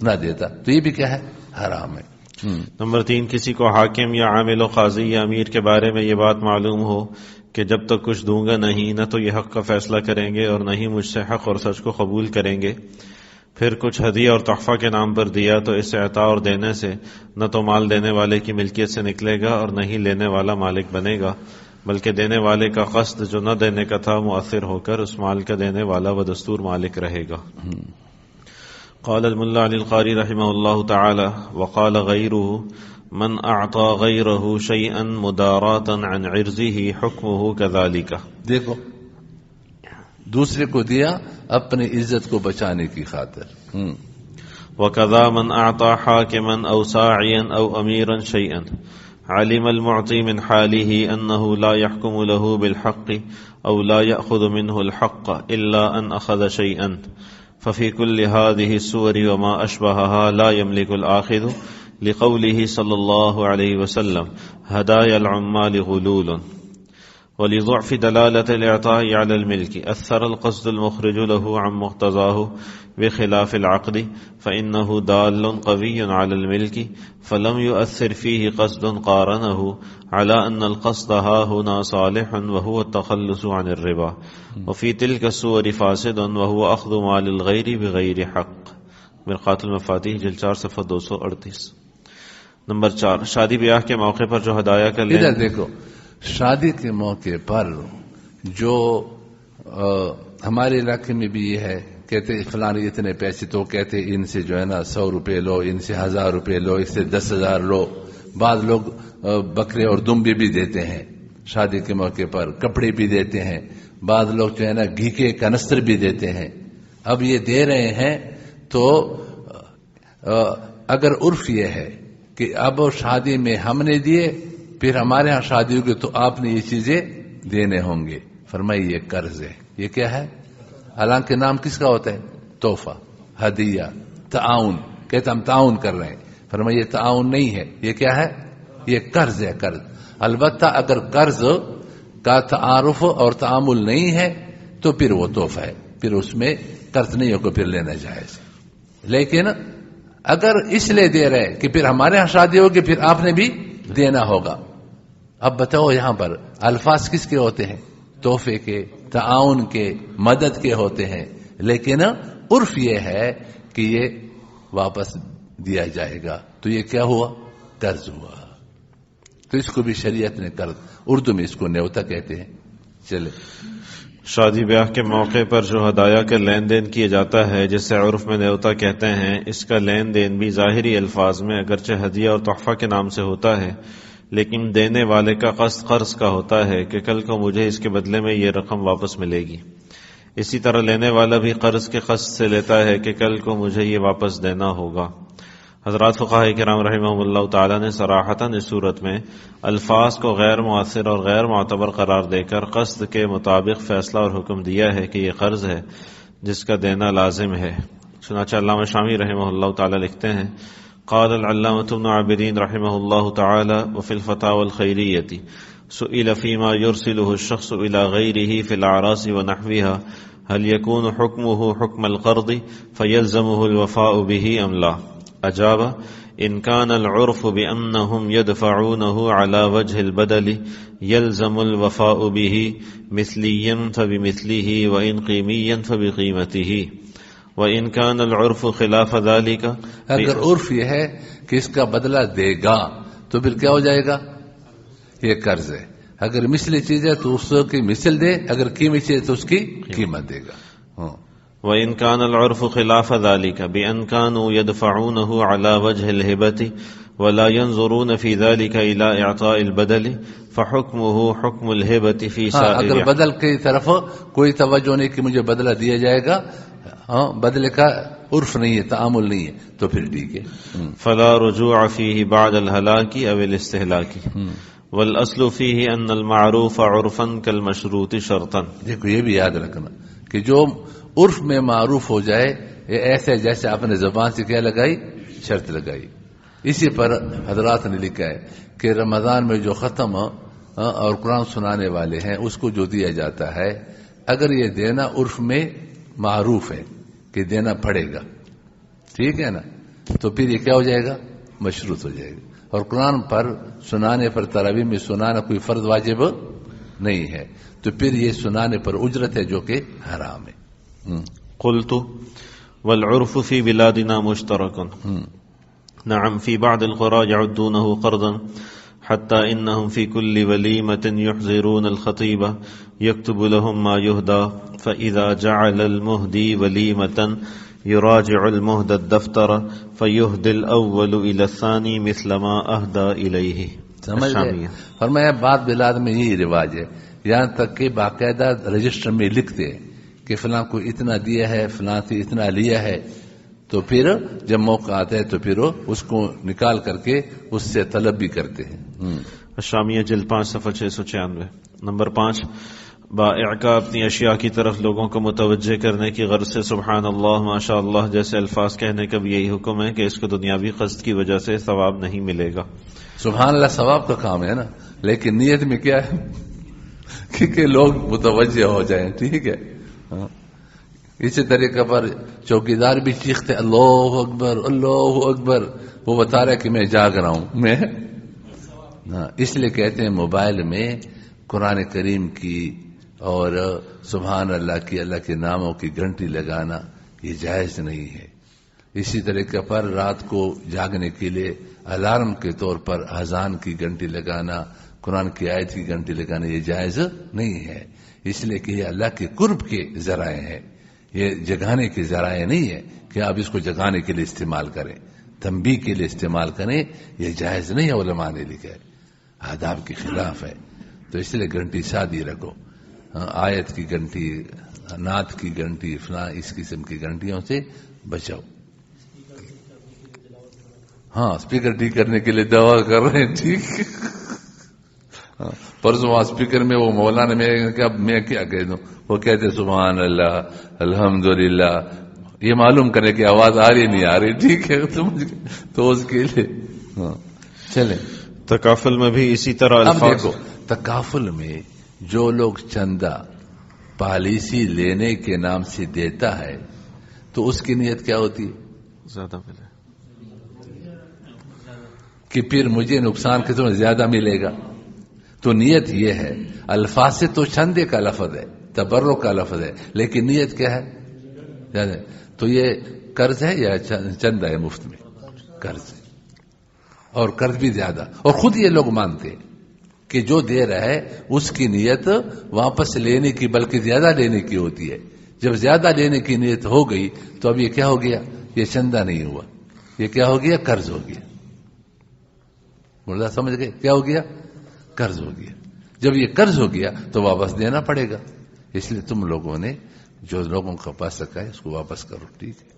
نہ دیتا. تو یہ بھی کیا ہے؟ حرام ہے. نمبر 3، کسی کو حاکم یا عامل و قاضی یا امیر کے بارے میں یہ بات معلوم ہو کہ جب تک کچھ دوں گا نہیں، نہ تو یہ حق کا فیصلہ کریں گے اور نہ ہی مجھ سے حق اور سچ کو قبول کریں گے. پھر کچھ ہدیہ اور تحفہ کے نام پر دیا تو اس عطا اور دینے سے نہ تو مال دینے والے کی ملکیت سے نکلے گا اور نہ ہی لینے والا مالک بنے گا، بلکہ دینے والے کا قصد جو نہ دینے کا تھا مؤثر ہو کر اس مال کا دینے والا بدستور مالک رہے گا. قال الملا علی القاری رحمہ اللہ تعالی وقال غیرہ من اعطى غیرہ شیئا مداراتا عن عرضہ حکمہ کذالک. دیکھو دوسرے کو دیا اپنی عزت کو بچانے کی خاطر. وكذا من اعطى حاكما او ساعيا او اميرا شيئا علم المعطي من حاله انه لا يحكم له بالحق او لا ياخذ منه الحق الا ان اخذ شيئا ففي كل هذه الصور وما اشبهها لا يملك الاخذ لقوله صلى الله عليه وسلم هدايا العمال غلول. ولضعف دلالة الإعطاء على الملك أثر القصد المخرج له عن مقتضاه بخلاف العقد فإنه دال قوي على الملك فلم يؤثر فيه قصد قارنه على أن القصد ها هنا صالح وهو التخلص عن الربا وفي تلك الصور فاسد وهو أخذ مال الغير بغير حق. مرقات المفاتيح جلد 4 صفحہ 238. نمبر 4، شادی بیاہ کے موقع پر جو ہدایہ کا لیں. ادھر دیکھو، شادی کے موقع پر جو ہمارے علاقے میں بھی یہ ہے، کہتے فلاں اتنے پیسے، تو کہتے ان سے جو ہے نا 100 روپے لو، ان سے 1000 روپے لو، اس سے 10,000 لو. بعض لوگ بکرے اور دمبے بھی دیتے ہیں شادی کے موقع پر، کپڑے بھی دیتے ہیں. بعض لوگ جو ہے نا گھی کے کنستر بھی دیتے ہیں. اب یہ دے رہے ہیں تو اگر عرف یہ ہے کہ اب شادی میں ہم نے دیے، پھر ہمارے ہاں شادی ہوگی تو آپ نے یہ چیزیں دینے ہوں گے. فرمائی یہ قرض ہے. یہ کیا ہے؟ حالانکہ نام کس کا ہوتا ہے؟ تحفہ، ہدیہ، تعاون. کہتے ہم تعاون کر رہے ہیں. فرمائی یہ تعاون نہیں ہے، یہ کیا ہے؟ یہ قرض ہے. قرض البتہ اگر قرض کا تعارف اور تعامل نہیں ہے تو پھر وہ تحفہ ہے، پھر اس میں قرض نہیں ہوگا، پھر لینا جائز. لیکن اگر اس لیے دے رہے کہ پھر ہمارے ہاں شادی ہوگی پھر آپ نے بھی دینا ہوگا. اب بتاؤ یہاں پر الفاظ کس کے ہوتے ہیں؟ تحفے کے، تعاون کے، مدد کے ہوتے ہیں. لیکن عرف یہ ہے کہ یہ واپس دیا جائے گا. تو یہ کیا ہوا؟ قرض ہوا. تو اس کو بھی شریعت نے قرض، اردو میں اس کو نیوتا کہتے ہیں. چلے، شادی بیاہ کے موقع پر جو ہدایہ کا لین دین کیا جاتا ہے جسے عرف میں نیوتا کہتے ہیں، اس کا لین دین بھی ظاہری الفاظ میں اگرچہ ہدیہ اور تحفہ کے نام سے ہوتا ہے، لیکن دینے والے کا قصد قرض کا ہوتا ہے کہ کل کو مجھے اس کے بدلے میں یہ رقم واپس ملے گی. اسی طرح لینے والا بھی قرض کے قصد سے لیتا ہے کہ کل کو مجھے یہ واپس دینا ہوگا۔ حضرات فقہاء کرام رحمہم اللہ تعالیٰ نے صراحتاً اس صورت میں الفاظ کو غیر مؤثر اور غیر معتبر قرار دے کر قصد کے مطابق فیصلہ اور حکم دیا ہے کہ یہ قرض ہے جس کا دینا لازم ہے۔ چنانچہ علامہ شامی رحمہ اللہ تعالیٰ لکھتے ہیں قال العلامة ابن عابدین رحمہ اللہ تعالیٰ وفی الفتاوی الخیریۃ سئل فيما يرسله الشخص إلى غيره في الأعراس ونحوها هل يكون حكمه حكم القرض فيلزمه الوفاء به أم لا؟ أجاب إن كان العرف بأنهم يدفعونه على وجه البدل يلزم الوفاء به مثليا فبمثله وإن قيميا فبقيمته وإن كان العرف خلاف ذلك اگر عرف یہ ہے کہ اس کا بدلہ دے گا تو پھر کیا ہو جائے گا؟ یہ قرض ہے۔ اگر مثلی چیز ہے تو اس کی مثل دے، اگر قیمتی چیز ہے تو اس کی قیمت دے گا۔ وَإِنْ كَانَ الْعُرْفُ خِلَافَ ذَلِكَ بِأَنْ كَانُوا يَدْفَعُونَهُ عَلَى وَجْهِ الْهِبَةِ وَلَا يَنْظُرُونَ فِي ذَلِكَ إِلَى إِعْطَاءِ الْبَدَلِ فَحُكْمُهُ حُكْمُ الْهِبَةِ فِي سَائِرِ۔ اگر بدل کی طرف کوئی توجہ نہیں کہ مجھے بدلہ دیا جائے گا، بدلے کا عرف نہیں ہے، تعامل نہیں ہے، تو پھر ٹھیک ہے۔ فَلَا رُجُوعَ فِيهِ بَعْدَ الْهَلَاكِ أَوِ الْإِسْتِهْلَاكِ والأصل فيه أن المعروف عرفا كالمشروط شرطا۔ دیکھو یہ بھی یاد رکھنا کہ جو عرف میں معروف ہو جائے یہ ایسے جیسے آپ نے زبان سے کیا لگائی، شرط لگائی۔ اسی پر حضرات نے لکھا ہے کہ رمضان میں جو ختم اور قرآن سنانے والے ہیں اس کو جو دیا جاتا ہے، اگر یہ دینا عرف میں معروف ہے کہ دینا پڑے گا، ٹھیک ہے نا، تو پھر یہ کیا ہو جائے گا؟ مشروط ہو جائے گا۔ اور قرآن پر سنانے پر تراویح میں سنانا کوئی فرض واجب نہیں ہے، تو پھر یہ سنانے پر اجرت ہے جو کہ حرام ہے۔ قلت والعرف في بلادنا مشترك نعم في بعض القرى يعدونه قرضا حتى إنهم في كل وليمة يحضرون الخطيب يكتب لهم ما يهدى فإذا جعل المهدي وليمة يراجع المهد الدفتر فيهدي الأول إلى الثاني مثل ما أهدى إليه۔ سمجھ گئے؟ فرمایا بعض بلاد میں یہی رواج ہے، یہاں تک کہ باقاعدہ رجسٹر میں لکھتے ہیں کہ فلاں کو اتنا دیا ہے، فلاں سے اتنا لیا ہے، تو پھر جب موقع آتا ہے تو پھر اس کو نکال کر کے اس سے طلب بھی کرتے ہیں۔ الشامیہ جلد 5 صفحہ 696۔ نمبر 5، بائع کا اپنی اشیاء کی طرف لوگوں کو متوجہ کرنے کی غرض سے سبحان اللہ ماشاء اللہ جیسے الفاظ کہنے کا بھی یہی حکم ہے کہ اس کو دنیاوی قصد کی وجہ سے ثواب نہیں ملے گا۔ سبحان اللہ ثواب کا کام ہے نا، لیکن نیت میں کیا ہے کہ لوگ متوجہ ہو جائیں، ٹھیک ہے۔ اسی طریقے پر چوکیدار بھی چیختے اللہ اکبر اللہ اکبر، وہ بتا رہا ہے کہ میں جاگ رہا ہوں میں۔ اس لیے کہتے ہیں موبائل میں قرآن کریم کی اور سبحان اللہ کی، اللہ کے ناموں کی گھنٹی لگانا یہ جائز نہیں ہے۔ اسی طریقے پر رات کو جاگنے کے لیے الارم کے طور پر اذان کی گھنٹی لگانا، قرآن کی آیت کی گھنٹی لگانا یہ جائز نہیں ہے، اس لیے کہ یہ اللہ کے قرب کے ذرائع ہیں، یہ جگانے کے ذرائع نہیں ہے کہ آپ اس کو جگانے کے لیے استعمال کریں، تنبیہ کے لیے استعمال کریں، یہ جائز نہیں ہے، علماء نے لکھا ہے، آداب کے خلاف ہے۔ تو اس لیے گھنٹی سادی رکھو، آیت کی گھنٹی، نعت کی گھنٹی، فلاں اس قسم کی گھنٹیوں سے بچاؤ۔ ہاں اسپیکر ٹھیک کرنے کے لیے دعا کر رہے ہیں، ٹھیک۔ پرسوں وہاں اسپیکر میں وہ مولانا میں کیا کہہ دوں، وہ کہتے سبحان اللہ الحمدللہ، یہ معلوم کرے کہ آواز آ رہی نہیں آ رہی، ٹھیک ہے، تو اس کے لیے چلیں۔ تکافل میں بھی اسی طرح اب دیکھو تکافل میں جو لوگ چندہ پالیسی لینے کے نام سے دیتا ہے تو اس کی نیت کیا ہوتی ہے؟ زیادہ ملے کہ پھر مجھے نقصان کتنا زیادہ ملے گا، تو نیت یہ ہے۔ الفاظ سے تو چندے کا لفظ ہے، تبرک کا لفظ ہے، لیکن نیت کیا ہے؟ تو یہ قرض ہے یا چندہ ہے؟ مفت میں قرض ہے، اور قرض بھی زیادہ، اور خود یہ لوگ مانتے ہیں کہ جو دے رہا ہے اس کی نیت واپس لینے کی بلکہ زیادہ لینے کی ہوتی ہے۔ جب زیادہ لینے کی نیت ہو گئی تو اب یہ کیا ہو گیا؟ یہ چندہ نہیں ہوا، یہ کیا ہو گیا؟ قرض ہو گیا۔ مردا سمجھ گئے کیا ہو گیا؟ قرض ہو گیا۔ جب یہ قرض ہو گیا تو واپس دینا پڑے گا، اس لیے تم لوگوں نے جو لوگوں کا پیسہ کا ہے اس کو واپس کرو. ٹھیک ہے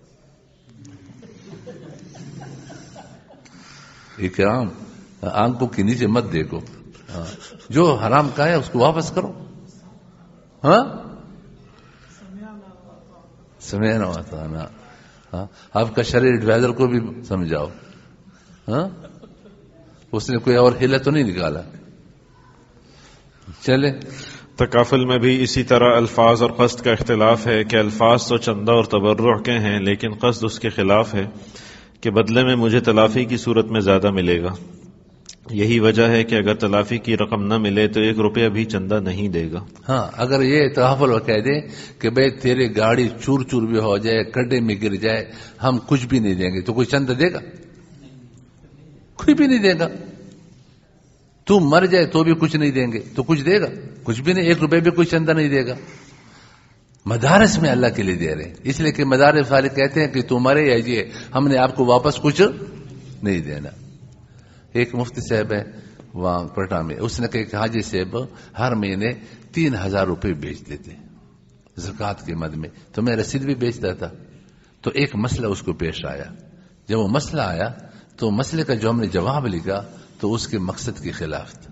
اکرام, آنکھوں کے نیچے مت دیکھو. جو حرام کا ہے اس کو واپس کرو. ہاں سمعنا واطعنا. آپ کا شرعی ایڈوائزر کو بھی سمجھاؤ. ہاں اس نے کوئی اور ہیلا تو نہیں نکالا. چلے. تکافل میں بھی اسی طرح الفاظ اور قصد کا اختلاف ہے کہ الفاظ تو چندہ اور تبرع کے ہیں لیکن قصد اس کے خلاف ہے کہ بدلے میں مجھے تلافی کی صورت میں زیادہ ملے گا. یہی وجہ ہے کہ اگر تلافی کی رقم نہ ملے تو 1 روپیہ بھی چندہ نہیں دے گا. ہاں اگر یہ تحفل وہ کہہ دے کہ بھئی تیری گاڑی چور چور بھی ہو جائے, گڈھے میں گر جائے, ہم کچھ بھی نہیں دیں گے, تو کوئی چندہ دے گا؟ کوئی بھی نہیں دے گا. تو مر جائے تو بھی کچھ نہیں دیں گے, تو کچھ دے گا؟ کچھ بھی نہیں. 1 روپے بھی کوئی چندہ نہیں دے گا. مدارس میں اللہ کے لیے دے رہے ہیں, اس لیے کہ مدارس والے کہتے ہیں کہ تو مرے یا یہ, ہم نے آپ کو واپس کچھ نہیں دینا. ایک مفتی صاحب ہے وہاں کوئٹہ میں, اس نے کہا کہ حاجی صاحب ہر مہینے 3000 روپے بیچ دیتے زکوٰۃ کے مد میں, تو میں رسید بھی بیچتا تھا. تو ایک مسئلہ اس کو پیش آیا. جب وہ مسئلہ آیا تو مسئلے کا جو ہم نے جواب لکھا تو اس کے مقصد کے خلاف تھا.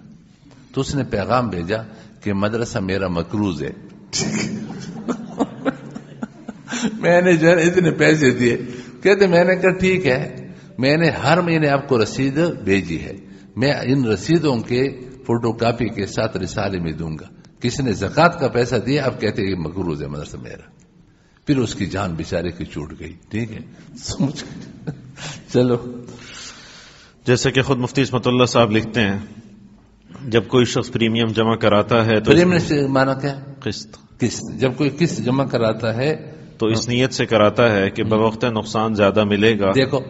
تو اس نے پیغام بھیجا کہ مدرسہ میرا مقروض ہے. میں نے جو ہے اتنے پیسے دیے. کہتے میں نے کہا ٹھیک ہے, میں نے ہر مہینے آپ کو رسید بھیجی ہے, میں ان رسیدوں کے فوٹو کاپی کے ساتھ رسالے میں دوں گا. کسی نے زکوٰۃ کا پیسہ دیا, اب کہتے کہ مقروض ہے مدرسہ میرا. پھر اس کی جان بیچارے کی چھوٹ گئی. ٹھیک ہے سمجھ. چلو. جیسے کہ خود مفتی عصمت اللہ صاحب لکھتے ہیں جب کوئی شخص پریمیم جمع کراتا ہے تو پریمیم سے مانا کیا؟ قسط. جب کوئی قسط جمع کراتا ہے تو اس نیت سے کراتا ہے کہ بوقت نقصان زیادہ ملے گا. دیکھو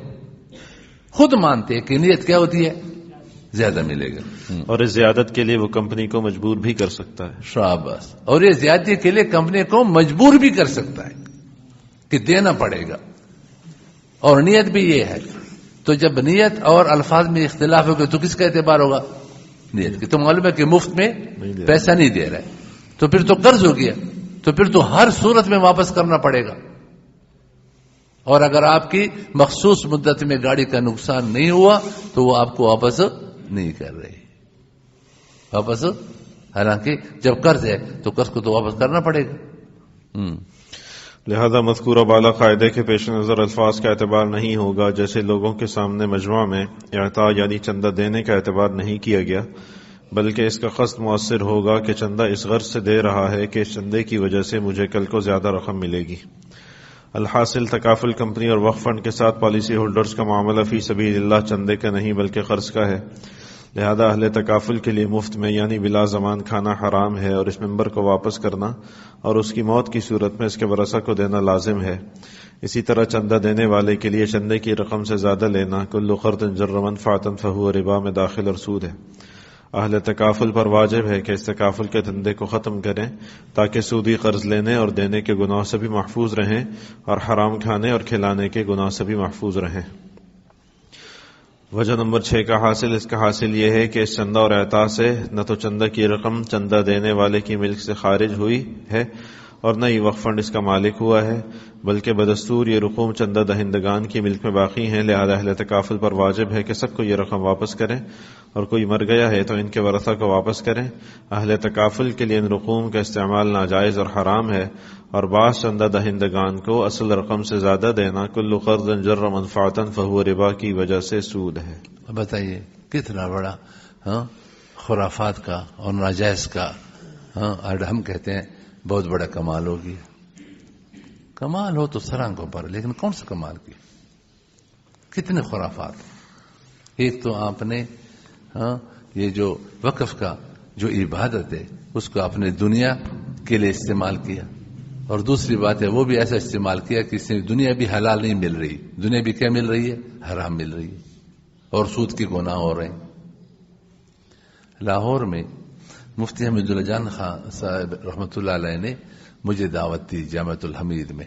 خود مانتے کہ نیت کیا ہوتی ہے؟ زیادہ ملے گا, اور اس زیادت کے لیے وہ کمپنی کو مجبور بھی کر سکتا ہے. شاباش. اور یہ زیادتی کے لیے کمپنی کو مجبور بھی کر سکتا ہے کہ دینا پڑے گا, اور نیت بھی یہ ہے. تو جب نیت اور الفاظ میں اختلاف ہوگا تو کس کا اعتبار ہوگا؟ نیت کی. تو معلوم ہے کہ مفت میں پیسہ نہیں دے رہا ہے, تو پھر تو قرض ہو گیا, تو پھر تو ہر صورت میں واپس کرنا پڑے گا. اور اگر آپ کی مخصوص مدت میں گاڑی کا نقصان نہیں ہوا تو وہ آپ کو واپس نہیں کر رہے واپس. حالانکہ جب قرض ہے تو قرض کو تو واپس کرنا پڑے گا. لہذا مذکورہ بالا قاعدے کے پیش نظر الفاظ کا اعتبار نہیں ہوگا, جیسے لوگوں کے سامنے مجمع میں اعطاء یعنی چندہ دینے کا اعتبار نہیں کیا گیا, بلکہ اس کا قصد مؤثر ہوگا کہ چندہ اس غرض سے دے رہا ہے کہ اس چندے کی وجہ سے مجھے کل کو زیادہ رقم ملے گی. الحاصل تکافل کمپنی اور وقف فنڈ کے ساتھ پالیسی ہولڈرز کا معاملہ فی سبیل اللہ چندے کا نہیں بلکہ قرض کا ہے. لہذا اہل تکافل کے لیے مفت میں یعنی بلا زمان کھانا حرام ہے, اور اس ممبر کو واپس کرنا اور اس کی موت کی صورت میں اس کے ورثہ کو دینا لازم ہے. اسی طرح چندہ دینے والے کے لیے چندے کی رقم سے زیادہ لینا کل قرض جر منفعۃ فہو ربا میں داخل اور سود ہے. اہل تکافل پر واجب ہے کہ اس تکافل کے دھندے کو ختم کریں تاکہ سودی قرض لینے اور دینے کے گناہ سے بھی محفوظ رہیں اور حرام کھانے اور کھلانے کے گناہ سے بھی محفوظ رہیں. وجہ نمبر 6 کا حاصل, اس کا حاصل یہ ہے کہ اس چندہ اور اعطاء سے نہ تو چندہ کی رقم چندہ دینے والے کی ملک سے خارج ہوئی ہے اور نہ ہی وقف فنڈ اس کا مالک ہوا ہے, بلکہ بدستور یہ رقوم چندہ دہندگان کی ملک میں باقی ہیں. لہذا اہل تکافل پر واجب ہے کہ سب کو یہ رقم واپس کریں, اور کوئی مر گیا ہے تو ان کے ورثہ کو واپس کریں. اہل تکافل کے لیے ان رقوم کا استعمال ناجائز اور حرام ہے, اور بعض چندہ دہندگان کو اصل رقم سے زیادہ دینا کل قرض جر منفعۃ فہو ربا کی وجہ سے سود ہے. بتائیے کتنا بڑا خرافات کا اور ناجائز کا. ہم کہتے ہیں بہت بڑا کمال ہو گیا. کمال ہو تو سرانگوں پر, لیکن کون سا کمال کیا؟ کتنے خرافات. ایک تو آپ نے یہ جو وقف کا جو عبادت ہے اس کو آپ نے دنیا کے لیے استعمال کیا, اور دوسری بات ہے وہ بھی ایسا استعمال کیا کہ اس سے دنیا بھی حلال نہیں مل رہی, دنیا بھی کیا مل رہی ہے؟ حرام مل رہی ہے, اور سود کے گناہ ہو رہے ہیں. لاہور میں مفتی حمید اللہ جان خان صاحب رحمۃ اللہ علیہ نے مجھے دعوت دی جامعۃ الحمید میں.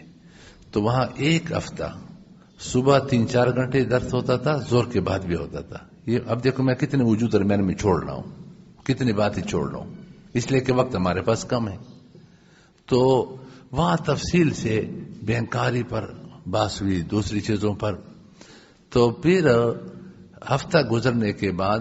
تو وہاں ایک ہفتہ صبح 3-4 گھنٹے درس ہوتا تھا, زور کے بعد بھی ہوتا تھا. یہ اب دیکھو میں کتنے وجود درمیان میں چھوڑ رہا ہوں, کتنی باتیں چھوڑ رہا ہوں, اس لیے کہ وقت ہمارے پاس کم ہے. تو وہاں تفصیل سے بینکاری پر بحث ہوئی، دوسری چیزوں پر. تو پھر ہفتہ گزرنے کے بعد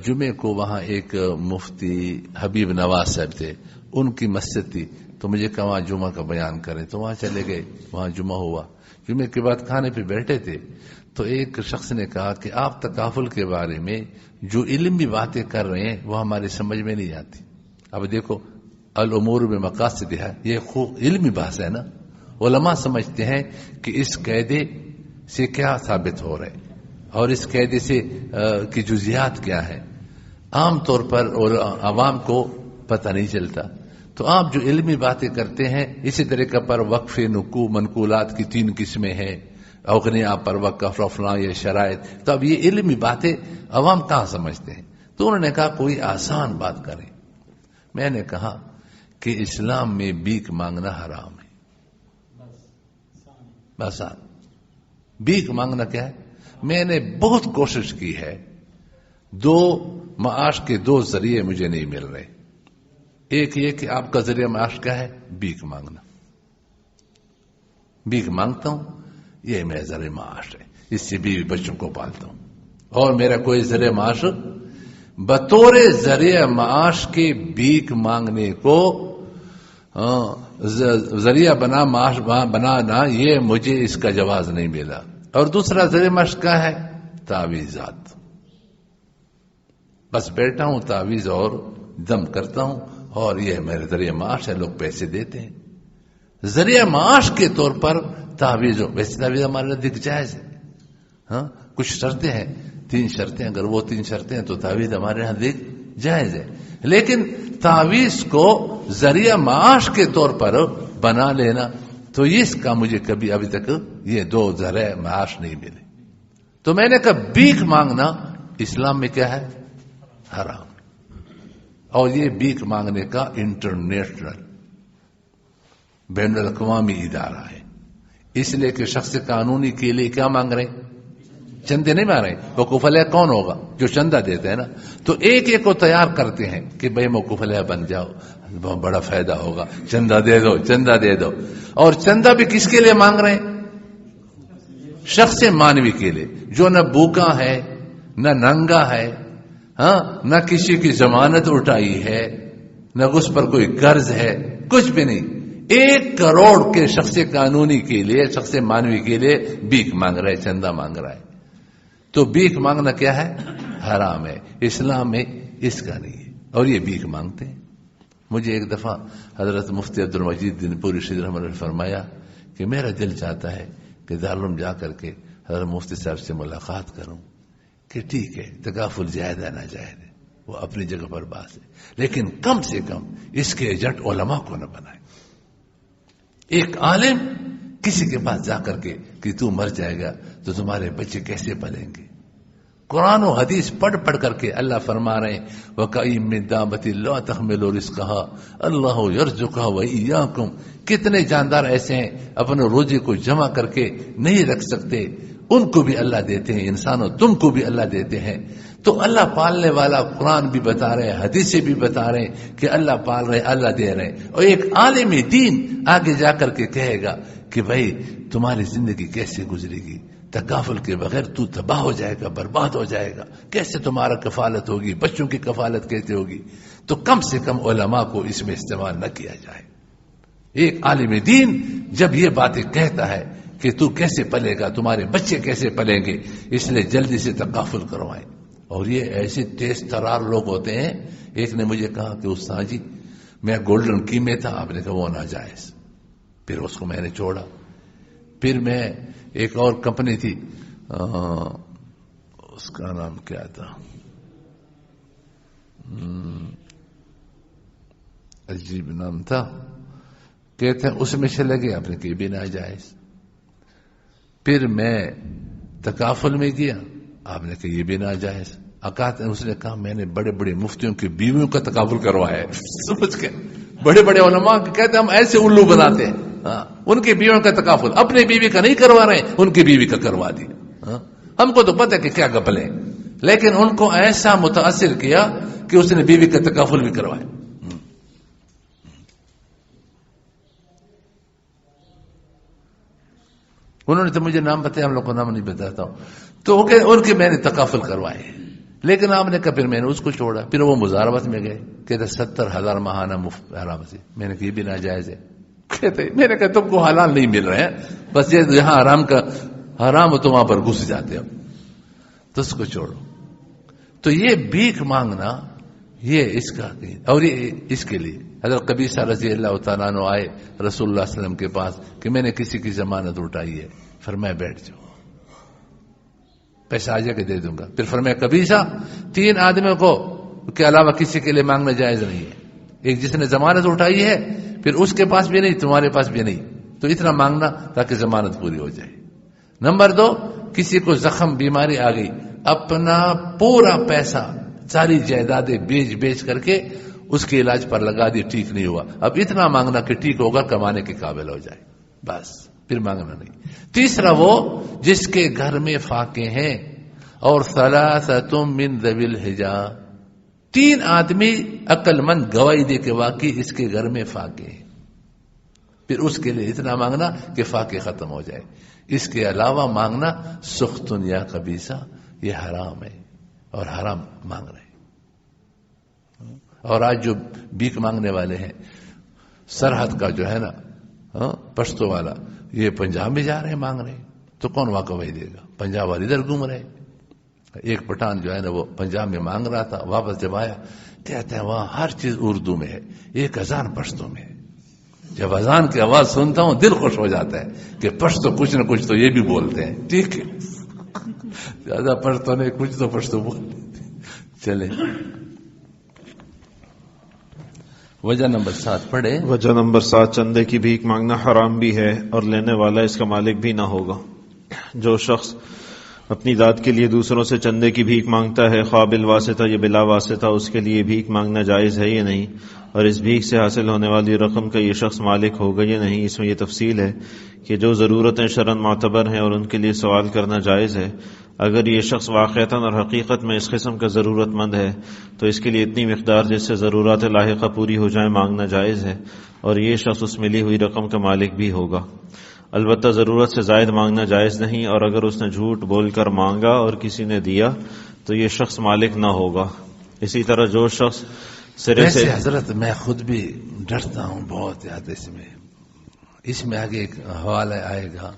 جمعے کو وہاں ایک مفتی حبیب نواز صاحب تھے، ان کی مسجد تھی، تو مجھے کہا وہاں جمعہ کا بیان کریں. تو وہاں چلے گئے، وہاں جمعہ ہوا. جمعے کے بعد کھانے پہ بیٹھے تھے تو ایک شخص نے کہا کہ آپ تکافل کے بارے میں جو علمی باتیں کر رہے ہیں وہ ہماری سمجھ میں نہیں آتی. اب دیکھو الامور بمقاصد ہے، یہ خوب علمی بحث ہے نا. علماء سمجھتے ہیں کہ اس قاعدے سے کیا ثابت ہو رہا ہے اور اس قاعدے سے کی جزیات کیا ہے. عام طور پر اور عوام کو پتہ نہیں چلتا. تو آپ جو علمی باتیں کرتے ہیں اسی طریقہ پر وقف منقولات کی 3 قسمیں ہیں، اغنیاء پر وقف رفلاں یہ شرائط. تو اب یہ علمی باتیں عوام کہاں سمجھتے ہیں؟ تو انہوں نے کہا کوئی آسان بات کریں. میں نے کہا کہ اسلام میں بھیک مانگنا حرام ہے. بس بھیک مانگنا کیا ہے؟ میں نے بہت کوشش کی ہے، 2 معاش کے 2 ذریعے مجھے نہیں مل رہے. ایک یہ کہ آپ کا ذریعہ معاش کیا ہے؟ بھیک مانگنا. بھیک مانگتا ہوں، یہ میرا ذریعہ معاش ہے، اس سے بیوی بچوں کو پالتا ہوں. اور میرا کوئی ذریعہ معاش بطور ذریعہ معاش کے بھیک مانگنے کو ذریعہ بنانا یہ مجھے اس کا جواز نہیں ملا. اور دوسرا ذریعہ معاش کا ہے تعویذات. بس بیٹھا ہوں تعویذ اور دم کرتا ہوں اور یہ میرے ذریعہ معاش ہے، لوگ پیسے دیتے ہیں. ذریعہ معاش کے طور پر تعویذ، ویسے تعویذ ہمارے نزدیک جائز ہے. ہاں کچھ شرطیں ہیں، 3 شرطیں، اگر وہ 3 شرطیں ہیں تو تعویذ ہمارے نزدیک جائز ہے. لیکن تعویذ کو ذریعہ معاش کے طور پر بنا لینا تو اس کا مجھے کبھی ابھی تک یہ 2 ذرائع معاش نہیں ملے. تو میں نے کہا بھیک مانگنا اسلام میں کیا ہے؟ حرام. اور یہ بھیک مانگنے کا انٹرنیشنل بین الاقوامی ادارہ ہے، اس لیے کہ شخص قانونی کے لیے کیا مانگ رہے ہیں؟ چندے نہیں مانگ رہے. موقوف علیہ کون ہوگا؟ جو چندہ دیتے ہیں نا. تو ایک کو تیار کرتے ہیں کہ بھائی موقوف علیہ بن جاؤ، بہت بڑا فائدہ ہوگا، چندہ دے دو، چندہ دے دو. اور چندہ بھی کس کے لیے مانگ رہے ہیں؟ شخص مانوی کے لیے، جو نہ بھوکا ہے نہ ننگا ہے، ہاں نہ کسی کی ضمانت اٹھائی ہے، نہ اس پر کوئی قرض ہے، کچھ بھی نہیں. 1 کروڑ کے شخص قانونی کے لیے، شخص مانوی کے لیے بھیک مانگ رہا ہے، چندہ مانگ رہا ہے. تو بھیک مانگنا کیا ہے؟ حرام ہے. اسلام میں اس کا نہیں ہے. اور یہ بھیک مانگتے ہیں. مجھے ایک دفعہ حضرت مفتی عبد المجید دین پوری شہید رحمۃ اللہ نے فرمایا کہ میرا دل چاہتا ہے کہ دارالعلوم جا کر کے حضرت مفتی صاحب سے ملاقات کروں کہ ٹھیک ہے تکافل جائز ہے ناجائز ہے وہ اپنی جگہ پر بات ہے، لیکن کم سے کم اس کے ایجنٹ علماء کو نہ بنائے. ایک عالم کسی کے پاس جا کر کے کہ تو مر جائے گا تو تمہارے بچے کیسے پلیں گے؟ قرآن و حدیث پڑھ کر کے اللہ فرما رہے ہیں وَكَأَيٍّ مِّن دَابَّةٍ لَا تَحْمِلُ رِزْقَهَا اللَّهُ يَرْزُقُهَا وَإِيَّاكُمْ. کتنے جاندار ایسے ہیں اپنے روزی کو جمع کر کے نہیں رکھ سکتے، ان کو بھی اللہ دیتے ہیں، انسانوں تم کو بھی اللہ دیتے ہیں. تو اللہ پالنے والا قرآن بھی بتا رہے ہیں، حدیث سے بھی بتا رہے ہیں کہ اللہ پال رہے، اللہ دے رہے ہیں. اور ایک عالم دین آگے جا کر کے کہے گا کہ بھائی تمہاری زندگی کیسے گزرے گی؟ تکافل کے بغیر تو تباہ ہو جائے گا، برباد ہو جائے گا. کیسے تمہارا کفالت ہوگی؟ بچوں کی کفالت کیسے ہوگی؟ تو کم سے کم علماء کو اس میں استعمال نہ کیا جائے. ایک عالم دین جب یہ باتیں کہتا ہے کہ تو کیسے پلے گا، تمہارے بچے کیسے پلیں گے، اس لیے جلدی سے تکافل کروائیں. اور یہ ایسے تیز ترار لوگ ہوتے ہیں. ایک نے مجھے کہا کہ استاد جی میں گولڈن کی میں تھا، آپ نے کہا وہ ناجائز. پھر اس کو میں نے چھوڑا. پھر میں ایک اور کمپنی تھی، اس کا نام کیا تھا، عجیب نام تھا، کہتے ہیں اس میں چلے گئے، آپ نے کہ بھی ناجائز. پھر میں تکافل میں گیا، آپ نے کہ یہ بھی ناجائز. اس نے کہا میں نے بڑے بڑے مفتیوں کی بیویوں کا تکافل کروایا ہے. سمجھ کے بڑے بڑے علماء کہتے ہیں ہم ایسے الو بناتے ہیں، ان کی بیویوں کا تکافل اپنی بیوی کا نہیں کروا رہے، ان کی بیوی کا کروا دیا. ہم کو تو پتہ ہے کہ کیا گپلے، لیکن ان کو ایسا متاثر کیا کہ اس نے بیوی کا تکافل بھی کروایا. انہوں نے تو مجھے نام بتایا، ہم لوگ کو نام نہیں بتاتا ہوں. تو ان کے میں نے تکافل کروائے، لیکن آپ نے کہا پھر میں نے اس کو چھوڑا. پھر وہ مزاربت میں گئے، کہتے 70,000 ماہانہ مفت حرام سے. میں نے کہا یہ بھی ناجائز ہے. کہتے میں نے کہا تم کو حلال نہیں مل رہے ہیں، بس یہ یہاں حرام ہو تو وہاں پر گھس جاتے ہو، تو اس کو چھوڑو. تو یہ بھیک مانگنا یہ اس کا، اور یہ اس کے لیے حضرت قبیصہ رضی اللہ تعالیٰ عنہ آئے رسول اللہ صلی اللہ علیہ وسلم کے پاس کہ میں نے کسی کی ضمانت اٹھائی ہے. فرمایا بیٹھ جاؤ، پیسہ آ جا کے دے دوں گا. پھر فرمایا قبیصہ 3 آدمیوں کو کے علاوہ کسی کے لیے مانگنا جائز نہیں ہے. ایک جس نے ضمانت اٹھائی ہے، پھر اس کے پاس بھی نہیں، تمہارے پاس بھی نہیں، تو اتنا مانگنا تاکہ ضمانت پوری ہو جائے. نمبر 2، کسی کو زخم بیماری آ گئی، اپنا پورا پیسہ ساری جائیدادیں بیچ کر کے اس کے علاج پر لگا دی، ٹھیک نہیں ہوا، اب اتنا مانگنا کہ ٹھیک ہوگا، کمانے کے قابل ہو جائے، بس پھر مانگنا نہیں. تیسرا وہ جس کے گھر میں فاقے ہیں، اور ثلاثۃ من ذوی الحجا، 3 آدمی عقل مند گواہی دے کے واقعی اس کے گھر میں فاقے ہیں، پھر اس کے لیے اتنا مانگنا کہ فاقے ختم ہو جائے. اس کے علاوہ مانگنا سختن یا قبیصہ، یہ حرام ہے اور حرام مانگ رہے ہیں. اور آج جو بھیک مانگنے والے ہیں، سرحد کا جو ہے نا پشتو والا، یہ پنجاب میں جا رہے ہیں مانگ رہے ہیں، تو کون وہاں گواہی دے گا؟ پنجاب والے ادھر گھوم رہے ہیں. ایک پٹھان جو ہے نا وہ پنجاب میں مانگ رہا تھا، واپس جب آیا کہتے ہیں وہاں ہر چیز اردو میں ہے، 1000 پشتو میں ہے. جب اذان کی آواز سنتا ہوں دل خوش ہو جاتا ہے کہ پشتو کچھ نہ کچھ تو یہ بھی بولتے ہیں. ٹھیک ہے، زیادہ پشتو نہیں، کچھ تو پشتو بولتے. چلے وجہ نمبر 7 پڑھے. وجہ نمبر 7، چندے کی بھیک مانگنا حرام بھی ہے اور لینے والا اس کا مالک بھی نہ ہوگا. جو شخص اپنی ذات کے لیے دوسروں سے چندے کی بھیک مانگتا ہے، خواہ بالواسطہ یا بلا واسطہ، اس کے لیے بھیک مانگنا جائز ہے یا نہیں، اور اس بھیک سے حاصل ہونے والی رقم کا یہ شخص مالک ہوگا یا نہیں. اس میں یہ تفصیل ہے کہ جو ضرورتیں شرعاً معتبر ہیں اور ان کے لیے سوال کرنا جائز ہے، اگر یہ شخص واقعتاً اور حقیقت میں اس قسم کا ضرورت مند ہے تو اس کے لیے اتنی مقدار جس سے ضرورت لاحقہ پوری ہو جائے مانگنا جائز ہے، اور یہ شخص اس ملی ہوئی رقم کا مالک بھی ہوگا. البتہ ضرورت سے زائد مانگنا جائز نہیں، اور اگر اس نے جھوٹ بول کر مانگا اور کسی نے دیا تو یہ شخص مالک نہ ہوگا. اسی طرح جو شخص سرے سے حضرت میں خود بھی ڈرتا ہوں بہت یاد اس میں آگے ایک حوالہ آئے گا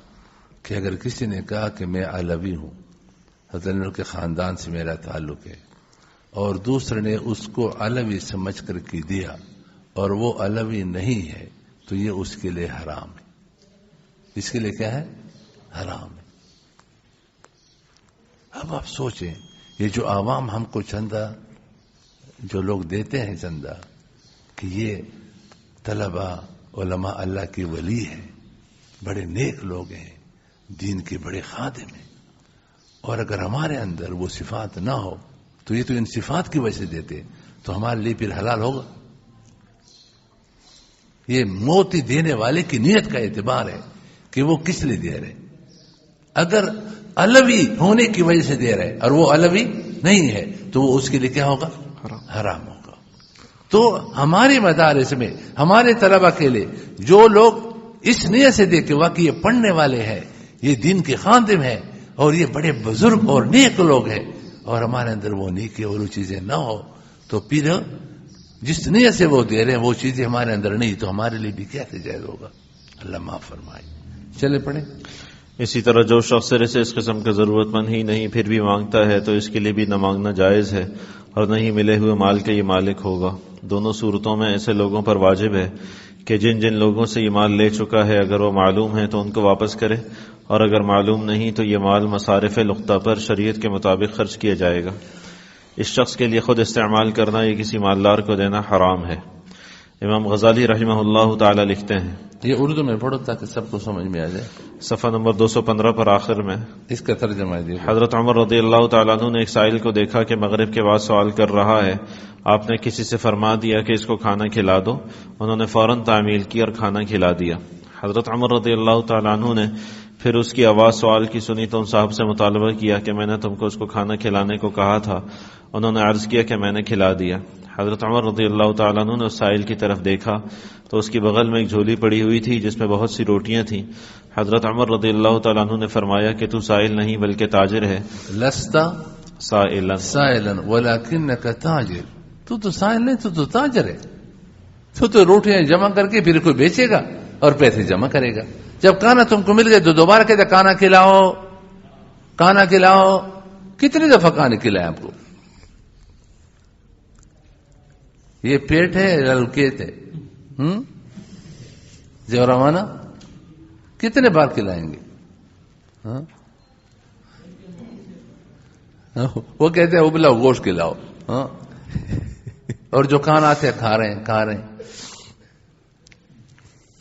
کہ اگر کسی نے کہا کہ میں علوی ہوں، حضرت کے خاندان سے میرا تعلق ہے، اور دوسرے نے اس کو علوی سمجھ کر کے دیا اور وہ علوی نہیں ہے، تو یہ اس کے لیے حرام ہے. اس کے لیے کیا ہے؟ حرام ہے. اب آپ سوچیں، یہ جو عوام ہم کو چندہ جو لوگ دیتے ہیں چندہ، کہ یہ طلبہ علماء اللہ کی ولی ہیں، بڑے نیک لوگ ہیں، دین کے بڑے خادم ہیں، اور اگر ہمارے اندر وہ صفات نہ ہو تو یہ تو ان صفات کی وجہ سے دیتے، تو ہمارے لیے پھر حلال ہوگا؟ یہ موتی دینے والے کی نیت کا اعتبار ہے کہ وہ کس لیے دے رہے. اگر علوی ہونے کی وجہ سے دے رہے اور وہ علوی نہیں ہے تو وہ اس کے لیے کیا ہوگا؟ حرام ہوگا. تو ہمارے مدارس میں ہمارے طلبہ کے لیے جو لوگ اس نیت سے دے کہ واقعی یہ پڑھنے والے ہیں، یہ دین کے خادم ہیں اور یہ بڑے بزرگ اور نیک لوگ ہیں، اور ہمارے اندر وہ نیکی اور وہ چیزیں نہ ہو، تو پھر جس نیت سے وہ دے رہے ہیں وہ چیزیں ہمارے اندر نہیں، تو ہمارے لیے بھی کیسے جائز ہوگا؟ اللہ معاف فرمائے. چلے پڑھیں. اسی طرح جو شخص سرے سے اس قسم کا ضرورت مند ہی نہیں پھر بھی مانگتا ہے تو اس کے لیے بھی نہ مانگنا جائز ہے، اور نہ ہی ملے ہوئے مال کے یہ مالک ہوگا. دونوں صورتوں میں ایسے لوگوں پر واجب ہے کہ جن جن لوگوں سے یہ مال لے چکا ہے اگر وہ معلوم ہے تو ان کو واپس کرے، اور اگر معلوم نہیں تو یہ مال مصارف لقطہ پر شریعت کے مطابق خرچ کیا جائے گا. اس شخص کے لیے خود استعمال کرنا یا کسی مالدار کو دینا حرام ہے. امام غزالی رحمہ اللہ تعالی لکھتے ہیں، یہ اردو میں پڑھو تاکہ سب کو سمجھ میں آ جائے. صفحہ نمبر 215 پر آخر میں اس کا ترجمہ ہے. حضرت عمر رضی اللہ تعالیٰ عنہ نے ایک سائل کو دیکھا کہ مغرب کے بعد سوال کر رہا ہے. آپ نے کسی سے فرما دیا کہ اس کو کھانا کھلا دو. انہوں نے فوراً تعمیل کی اور کھانا کھلا دیا. حضرت عمر رضی اللہ تعالیٰ عنہ نے پھر اس کی آواز سوال کی سنی تو ان صاحب سے مطالبہ کیا کہ میں نے تم کو اس کو کھانا کھلانے کو کہا تھا. انہوں نے عرض کیا کہ میں نے کھلا دیا. حضرت عمر رضی اللہ تعالیٰ عنہ نے اس سائل کی طرف دیکھا تو اس کی بغل میں ایک جھولی پڑی ہوئی تھی جس میں بہت سی روٹیاں تھیں. حضرت عمر رضی اللہ تعالیٰ عنہ نے فرمایا کہ تو سائل نہیں بلکہ تاجر ہے. لست سائلا سائلا ولکنک تاجر، تو سائل نہیں، تو تاجر ہے. تو روٹیاں جمع کر کے پھر کوئی بیچے گا اور پیسے جمع کرے گا. جب کھانا تم کو مل گئے تو دوبارہ کہتے کھانا کھلاؤ کھانا کھلاؤ. کتنی دفعہ کھانا کھلائے آپ کو؟ یہ پیٹ ہے للکیت ہے جورانا، کتنے بار کھلائیں گے؟ وہ کہتے ہیں ابلا گوشت کھلاؤ، اور جو کھانا آتے ہیں کھا رہے ہیں.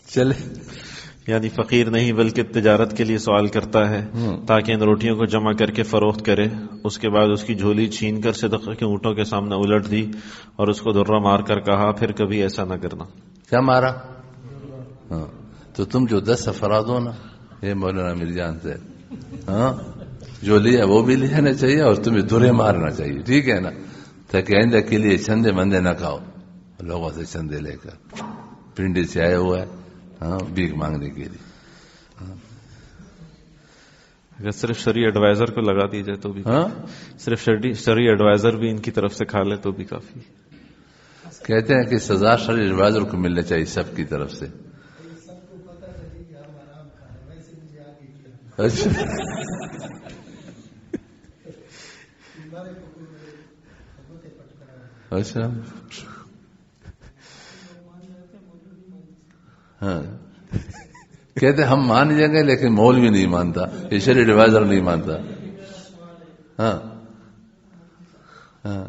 چلے یعنی فقیر نہیں بلکہ تجارت کے لیے سوال کرتا ہے تاکہ ان روٹیوں کو جمع کر کے فروخت کرے. اس کے بعد اس کی جھولی چھین کر صدقہ کے اونٹوں کے سامنے الٹ دی اور اس کو درہ مار کر کہا پھر کبھی ایسا نہ کرنا. کیا مارا؟ تو تم جو 10 افراد ہو نا، یہ مولانا مرجان سے جو لیا وہ بھی لینا چاہیے اور تمہیں درے مارنا چاہیے، ٹھیک ہے نا؟ تاکہ آئندہ کے لیے چندے مندے نہ کھاؤ لوگوں سے چندے لے کر. پنڈی سے آئے ہوا ہے بھیک مانگنے کے لیے. اگر صرف شرعی ایڈوائزر کو لگا دی جائے تو بھی صرف شرعی ایڈوائزر بھی ان کی طرف سے کھا لے تو بھی کافی. کہتے ہیں کہ سزا شرعی ایڈوائزر کو ملنا چاہیے سب کی طرف سے. اچھا ہاں کہتے ہم مان جائیں گے لیکن مولوی نہیں مانتا، یہ شرعی ایڈوائزر نہیں مانتا. ہاں ہاں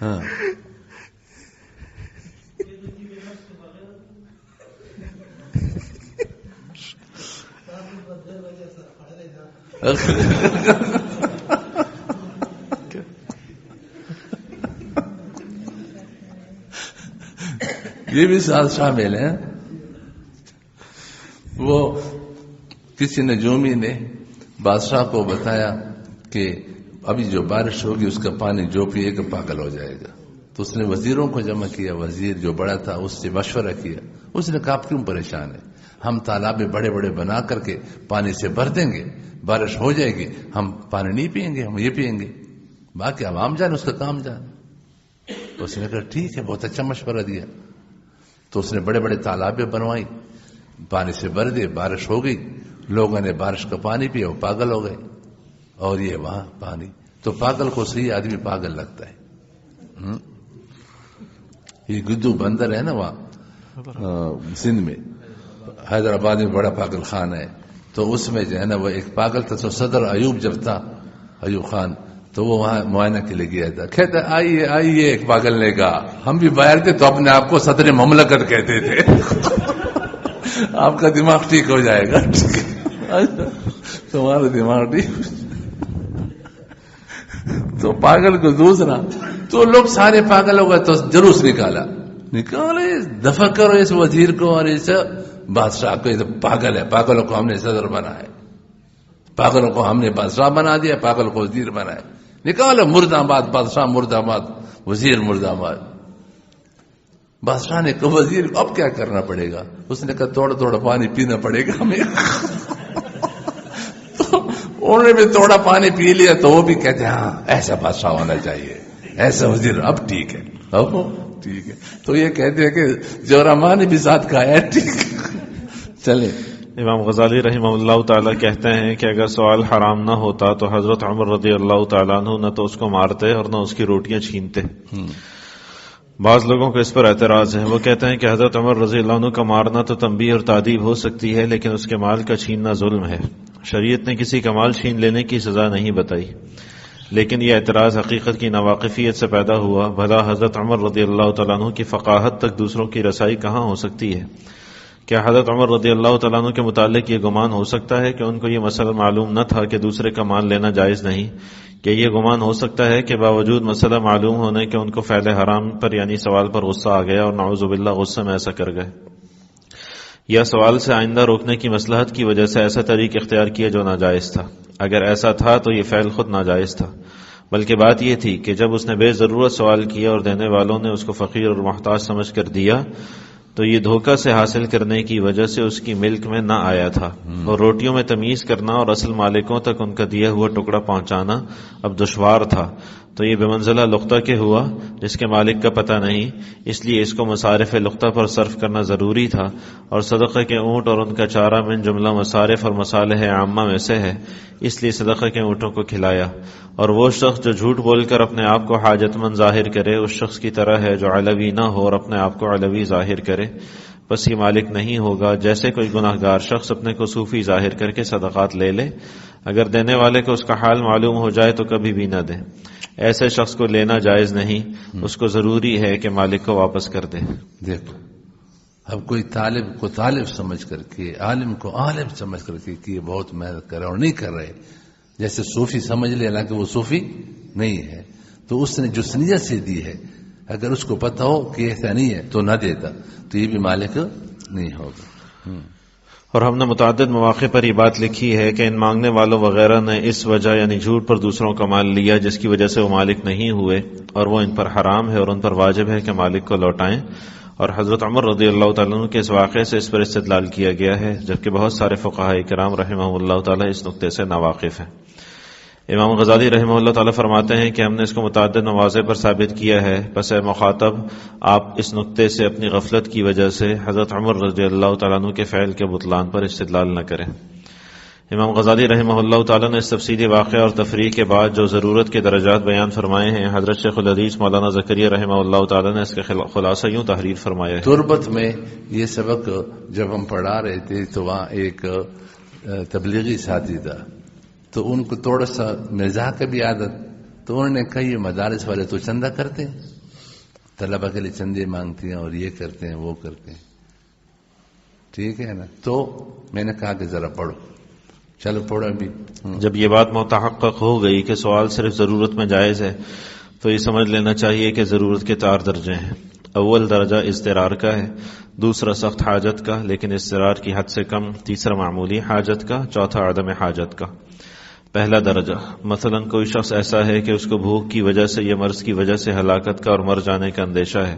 ہاں یہ بھی ساتھ شامل ہیں. وہ کسی نجومی نے بادشاہ کو بتایا کہ ابھی جو بارش ہوگی اس کا پانی جو پیے گا پاگل ہو جائے گا. تو اس نے وزیروں کو جمع کیا، وزیر جو بڑا تھا اس سے مشورہ کیا. اس نے کہا آپ کیوں پریشان ہے، ہم تالاب بڑے بڑے بنا کر کے پانی سے بھر دیں گے، بارش ہو جائے گی، ہم پانی نہیں پئیں گے، ہم یہ پئیں گے، باقی عوام جانے اس کا کام جانے. اس نے کہا ٹھیک ہے، بہت اچھا مشورہ دیا. تو اس نے بڑے بڑے تالابیں بنوائی، پانی سے بھر دیے، بارش ہو گئی، لوگوں نے بارش کا پانی پیا، وہ پاگل ہو گئے. اور یہ وہاں پانی تو پاگل کو صحیح آدمی پاگل لگتا ہے. یہ گدو بندر ہے نا وہاں سندھ میں، حیدرآباد میں بڑا پاگل خان ہے. تو اس میں جو ہے نا وہ ایک پاگل تھا. تو صدر ایوب جب تھا، ایوب خان، تو وہ وہاں معائنہ کے لیے گیا تھا. کہتا آئیے آئیے، ایک پاگل نے کہا ہم بھی باہر تھے تو اپنے آپ کو صدر مملکت کہتے تھے. آپ کا دماغ ٹھیک ہو جائے گا. تمہارا دماغ ٹھیک. تو پاگل کو دوسرا، تو لوگ سارے پاگل ہو گئے تو جلوس نکالے دفع کرو اس وزیر کو اور اس بادشاہ کو. یہ تو پاگل ہے، پاگلوں کو ہم نے صدر بنایا، پاگلوں کو ہم نے بادشاہ بنا دیا، پاگل کو وزیر بنایا. نکالو مرد آباد، بادشاہ مرد آباد، وزیر مرد آباد. بادشاہ نے کہا وزیر اب کیا کرنا پڑے گا؟ اس نے کہا تھوڑا تھوڑا پانی پینا پڑے گا ہمیں. انہوں نے بھی تھوڑا پانی پی لیا تو وہ بھی کہتے ہیں ہاں ایسا بادشاہ ہونا چاہیے، ایسا وزیر. اب ٹھیک ہے، اب ٹھیک ہے. تو یہ کہتے ہیں کہ جوراما نے بھی ساتھ کھایا، ٹھیک چلے. امام غزالی رحمہ اللہ تعالیٰ کہتے ہیں کہ اگر سوال حرام نہ ہوتا تو حضرت عمر رضی اللہ تعالیٰ عنہ نہ تو اس کو مارتے اور نہ اس کی روٹیاں چھینتے. بعض لوگوں کو اس پر اعتراض ہے. وہ کہتے ہیں کہ حضرت عمر رضی اللہ عنہ کا مارنا تو تنبیہ اور تادیب ہو سکتی ہے، لیکن اس کے مال کا چھیننا ظلم ہے. شریعت نے کسی کا مال چھین لینے کی سزا نہیں بتائی. لیکن یہ اعتراض حقیقت کی ناواقفیت سے پیدا ہوا. بھلا حضرت عمر رضی اللہ تعالیٰ عنہ کی فقاہت تک دوسروں کی رسائی کہاں ہو سکتی ہے؟ کیا حضرت عمر رضی اللہ تعالیٰ عنہ کے متعلق یہ گمان ہو سکتا ہے کہ ان کو یہ مسئلہ معلوم نہ تھا کہ دوسرے کا مال لینا جائز نہیں؟ کہ یہ گمان ہو سکتا ہے کہ باوجود مسئلہ معلوم ہونے کے ان کو فعل حرام پر یعنی سوال پر غصہ آ گیا اور نعوذ باللہ غصے میں ایسا کر گئے، یا سوال سے آئندہ روکنے کی مصلحت کی وجہ سے ایسا طریق اختیار کیا جو ناجائز تھا؟ اگر ایسا تھا تو یہ فعل خود ناجائز تھا، بلکہ بات یہ تھی کہ جب اس نے بے ضرورت سوال کیا اور دینے والوں نے اس کو فقیر اور محتاج سمجھ کر دیا تو یہ دھوکہ سے حاصل کرنے کی وجہ سے اس کی ملک میں نہ آیا تھا، اور روٹیوں میں تمیز کرنا اور اصل مالکوں تک ان کا دیا ہوا ٹکڑا پہنچانا اب دشوار تھا، تو یہ بمنزلہ لقطہ کے ہوا جس کے مالک کا پتہ نہیں، اس لیے اس کو مصارف لقطہ پر صرف کرنا ضروری تھا، اور صدقہ کے اونٹ اور ان کا چارہ من جملہ مصارف اور مصالح عامہ میں سے ہے، اس لیے صدقہ کے اونٹوں کو کھلایا۔ اور وہ شخص جو جھوٹ بول کر اپنے آپ کو حاجت مند ظاہر کرے اس شخص کی طرح ہے جو علوی نہ ہو اور اپنے آپ کو علوی ظاہر کرے، بس یہ مالک نہیں ہوگا، جیسے کوئی گناہ گار شخص اپنے کو صوفی ظاہر کر کے صدقات لے لے، اگر دینے والے کو اس کا حال معلوم ہو جائے تو کبھی بھی نہ دے، ایسے شخص کو لینا جائز نہیں، اس کو ضروری ہے کہ مالک کو واپس کر دے۔ دیکھو اب کوئی طالب کو طالب سمجھ کر کے، عالم کو عالم سمجھ کر کے کہ یہ بہت محنت کر رہے اور نہیں کر رہے، جیسے صوفی سمجھ لے حالانکہ وہ صوفی نہیں ہے، تو اس نے جو سنیت سے دی ہے اگر اس کو پتہ ہو کہ ایسا نہیں ہے تو نہ دیتا، تو یہ بھی مالک نہیں ہوگا۔ اور ہم نے متعدد مواقع پر یہ بات لکھی ہے کہ ان مانگنے والوں وغیرہ نے اس وجہ یعنی جھوٹ پر دوسروں کا مال لیا جس کی وجہ سے وہ مالک نہیں ہوئے، اور وہ ان پر حرام ہے اور ان پر واجب ہے کہ مالک کو لوٹائیں، اور حضرت عمر رضی اللہ تعالیٰ عنہ کے اس واقعے سے اس پر استدلال کیا گیا ہے، جبکہ بہت سارے فقہاء کرام رحمہ اللہ تعالیٰ اس نقطے سے ناواقف ہیں۔ امام غزالی رحمہ اللہ تعالیٰ فرماتے ہیں کہ ہم نے اس کو متعدد مواضع پر ثابت کیا ہے، پس اے مخاطب آپ اس نقطے سے اپنی غفلت کی وجہ سے حضرت عمر رضی اللہ تعالیٰ عنہ کے فعل کے بطلان پر استدلال نہ کریں۔ امام غزالی رحمہ اللہ تعالیٰ نے اس تفصیلی واقعہ اور تفریح کے بعد جو ضرورت کے درجات بیان فرمائے ہیں، حضرت شیخ الحدیث مولانا زکریا رحمہ اللہ تعالیٰ نے اس کا خلاصہ یوں تحریر فرمایا ہے۔ تربت میں یہ سبق جب ہم پڑھا رہے تھے تو وہاں ایک تبلیغی ساتھی تھا، تو ان کو تھوڑا سا مزاح کا بھی عادت، تو انہوں نے کہا یہ مدارس والے تو چندہ کرتے ہیں، طلبہ کے لیے چندے مانگتے ہیں اور یہ کرتے ہیں وہ کرتے ہیں، ٹھیک ہے نا؟ تو میں نے کہا کہ ذرا پڑھو، چلو پڑھو ابھی۔ جب یہ بات متحقق ہو گئی کہ سوال صرف ضرورت میں جائز ہے تو یہ سمجھ لینا چاہیے کہ ضرورت کے 4 درجے ہیں۔ اول درجہ اضطرار کا ہے، دوسرا سخت حاجت کا لیکن اضطرار کی حد سے کم، تیسرا معمولی حاجت کا، چوتھا عدم حاجت کا۔ پہلا درجہ، مثلا کوئی شخص ایسا ہے کہ اس کو بھوک کی وجہ سے یا مرض کی وجہ سے ہلاکت کا اور مر جانے کا اندیشہ ہے،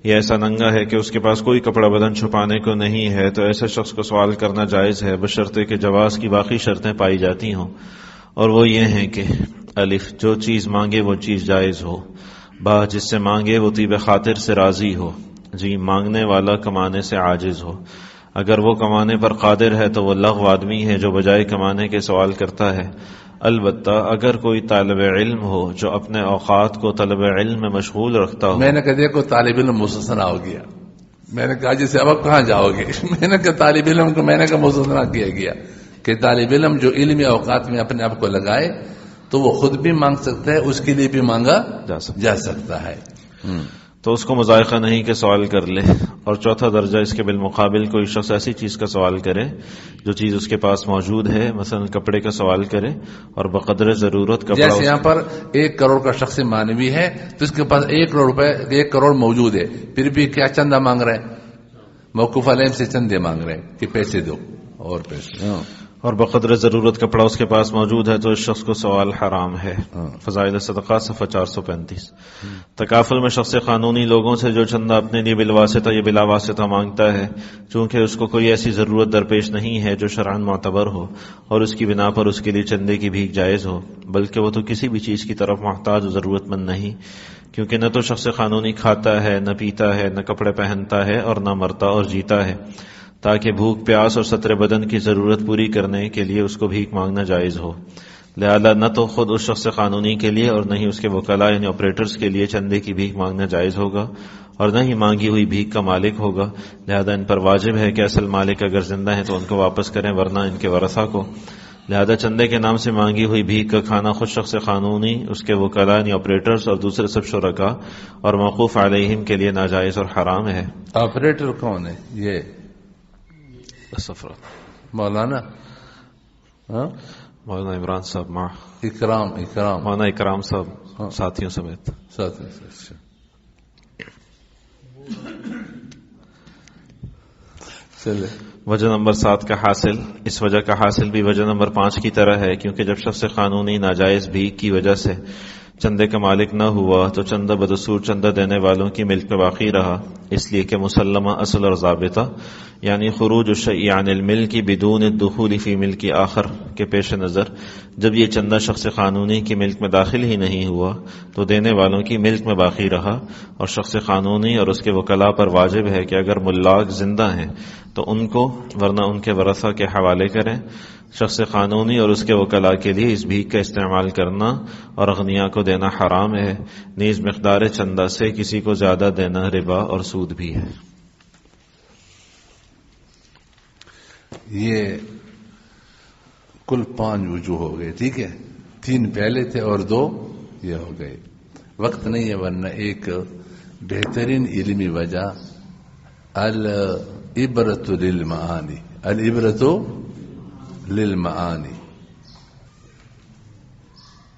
یا ایسا ننگا ہے کہ اس کے پاس کوئی کپڑا بدن چھپانے کو نہیں ہے، تو ایسے شخص کو سوال کرنا جائز ہے بشرطے کہ جواز کی باقی شرطیں پائی جاتی ہوں، اور وہ یہ ہیں کہ الف جو چیز مانگے وہ چیز جائز ہو، با جس سے مانگے وہ طیب خاطر سے راضی ہو، جی مانگنے والا کمانے سے عاجز ہو، اگر وہ کمانے پر قادر ہے تو وہ لغو آدمی ہے جو بجائے کمانے کے سوال کرتا ہے، البتہ اگر کوئی طالب علم ہو جو اپنے اوقات کو طلب علم میں مشغول رکھتا ہو۔ میں نے کہا دیکھو طالب علم مستثنا ہو گیا، میں نے کہا جیسے اب کہاں جاؤ گے؟ میں نے کہا طالب علم کو میں نے کہا مستثنا کیا گیا کہ طالب علم جو علمی اوقات میں اپنے آپ کو لگائے تو وہ خود بھی مانگ سکتا ہے، اس کے لیے بھی مانگا جا سکتا ہے، تو اس کو مذائقہ نہیں کہ سوال کر لے۔ اور چوتھا درجہ اس کے بالمقابل کوئی شخص ایسی چیز کا سوال کرے جو چیز اس کے پاس موجود ہے، مثلا کپڑے کا سوال کرے اور بقدر ضرورت کپڑا، جیسے یہاں پر 1 کروڑ کا شخص مانوی ہے تو اس کے پاس 1 کروڑ روپے 1 کروڑ موجود ہے، پھر بھی کیا چندہ مانگ رہے ہیں؟ موقوف علیہ سے چندے مانگ رہے ہیں کہ پیسے دو اور پیسے، اور بقدر ضرورت کپڑا اس کے پاس موجود ہے تو اس شخص کو سوال حرام ہے۔ فضائل صدقات صفحہ 435۔ تکافل میں شخص قانونی لوگوں سے جو چندہ اپنے لیے بالواسطہ یا بلا واسطہ مانگتا ہے، چونکہ اس کو کوئی ایسی ضرورت درپیش نہیں ہے جو شرعاً معتبر ہو اور اس کی بنا پر اس کے لیے چندے کی بھیک جائز ہو، بلکہ وہ تو کسی بھی چیز کی طرف محتاج و ضرورت مند نہیں، کیونکہ نہ تو شخص قانونی کھاتا ہے، نہ پیتا ہے، نہ کپڑے پہنتا ہے، اور نہ مرتا اور جیتا ہے، تاکہ بھوک پیاس اور ستر بدن کی ضرورت پوری کرنے کے لیے اس کو بھیک مانگنا جائز ہو۔ لہذا نہ تو خود اس شخص قانونی کے لیے اور نہ ہی اس کے وکلاء یعنی آپریٹرز کے لیے چندے کی بھیک مانگنا جائز ہوگا، اور نہ ہی مانگی ہوئی بھیک کا مالک ہوگا، لہذا ان پر واجب ہے کہ اصل مالک اگر زندہ ہیں تو ان کو واپس کریں، ورنہ ان کے ورثہ کو۔ لہذا چندے کے نام سے مانگی ہوئی بھیک کا کھانا خود شخص قانونی، اس کے وکلاء یعنی آپریٹرز اور دوسرے سب شرکاء اور موقوف علیہم کے لیے ناجائز اور حرام ہے۔ آپریٹر کون ہے؟ یہ مولانا مولانا عمران صاحب ماں اکرام مولانا اکرام صاحب ساتھیوں سمیت چلے. وجہ نمبر 7 کا حاصل. اس وجہ کا حاصل بھی وجہ نمبر 5 کی طرح ہے، کیونکہ جب شخص قانونی ناجائز بھیک کی وجہ سے چندے کا مالک نہ ہوا تو چندہ بدستور چندہ دینے والوں کی ملک میں باقی رہا، اس لیے کہ مسلمہ اصل اور ضابطہ یعنی خروج الشیء عن الملک بدون الدخول فی ملک آخر کے پیش نظر جب یہ چندہ شخص قانونی کی ملک میں داخل ہی نہیں ہوا تو دینے والوں کی ملک میں باقی رہا، اور شخص قانونی اور اس کے وکلاء پر واجب ہے کہ اگر ملاک زندہ ہیں تو ان کو ورنہ ان کے ورثہ کے حوالے کریں. شخص قانونی اور اس کے وکلاء کے لیے اس بھیک کا استعمال کرنا اور اغنیاء کو دینا حرام ہے، نیز مقدار چندہ سے کسی کو زیادہ دینا ربا اور سود بھی ہے. یہ کل 5 وجوہ ہو گئے، ٹھیک ہے، 3 پہلے تھے اور 2 یہ ہو گئے. وقت نہیں ہے ورنہ ایک بہترین علمی وجہ العبرۃ للمعانی، العبرۃ للمعانی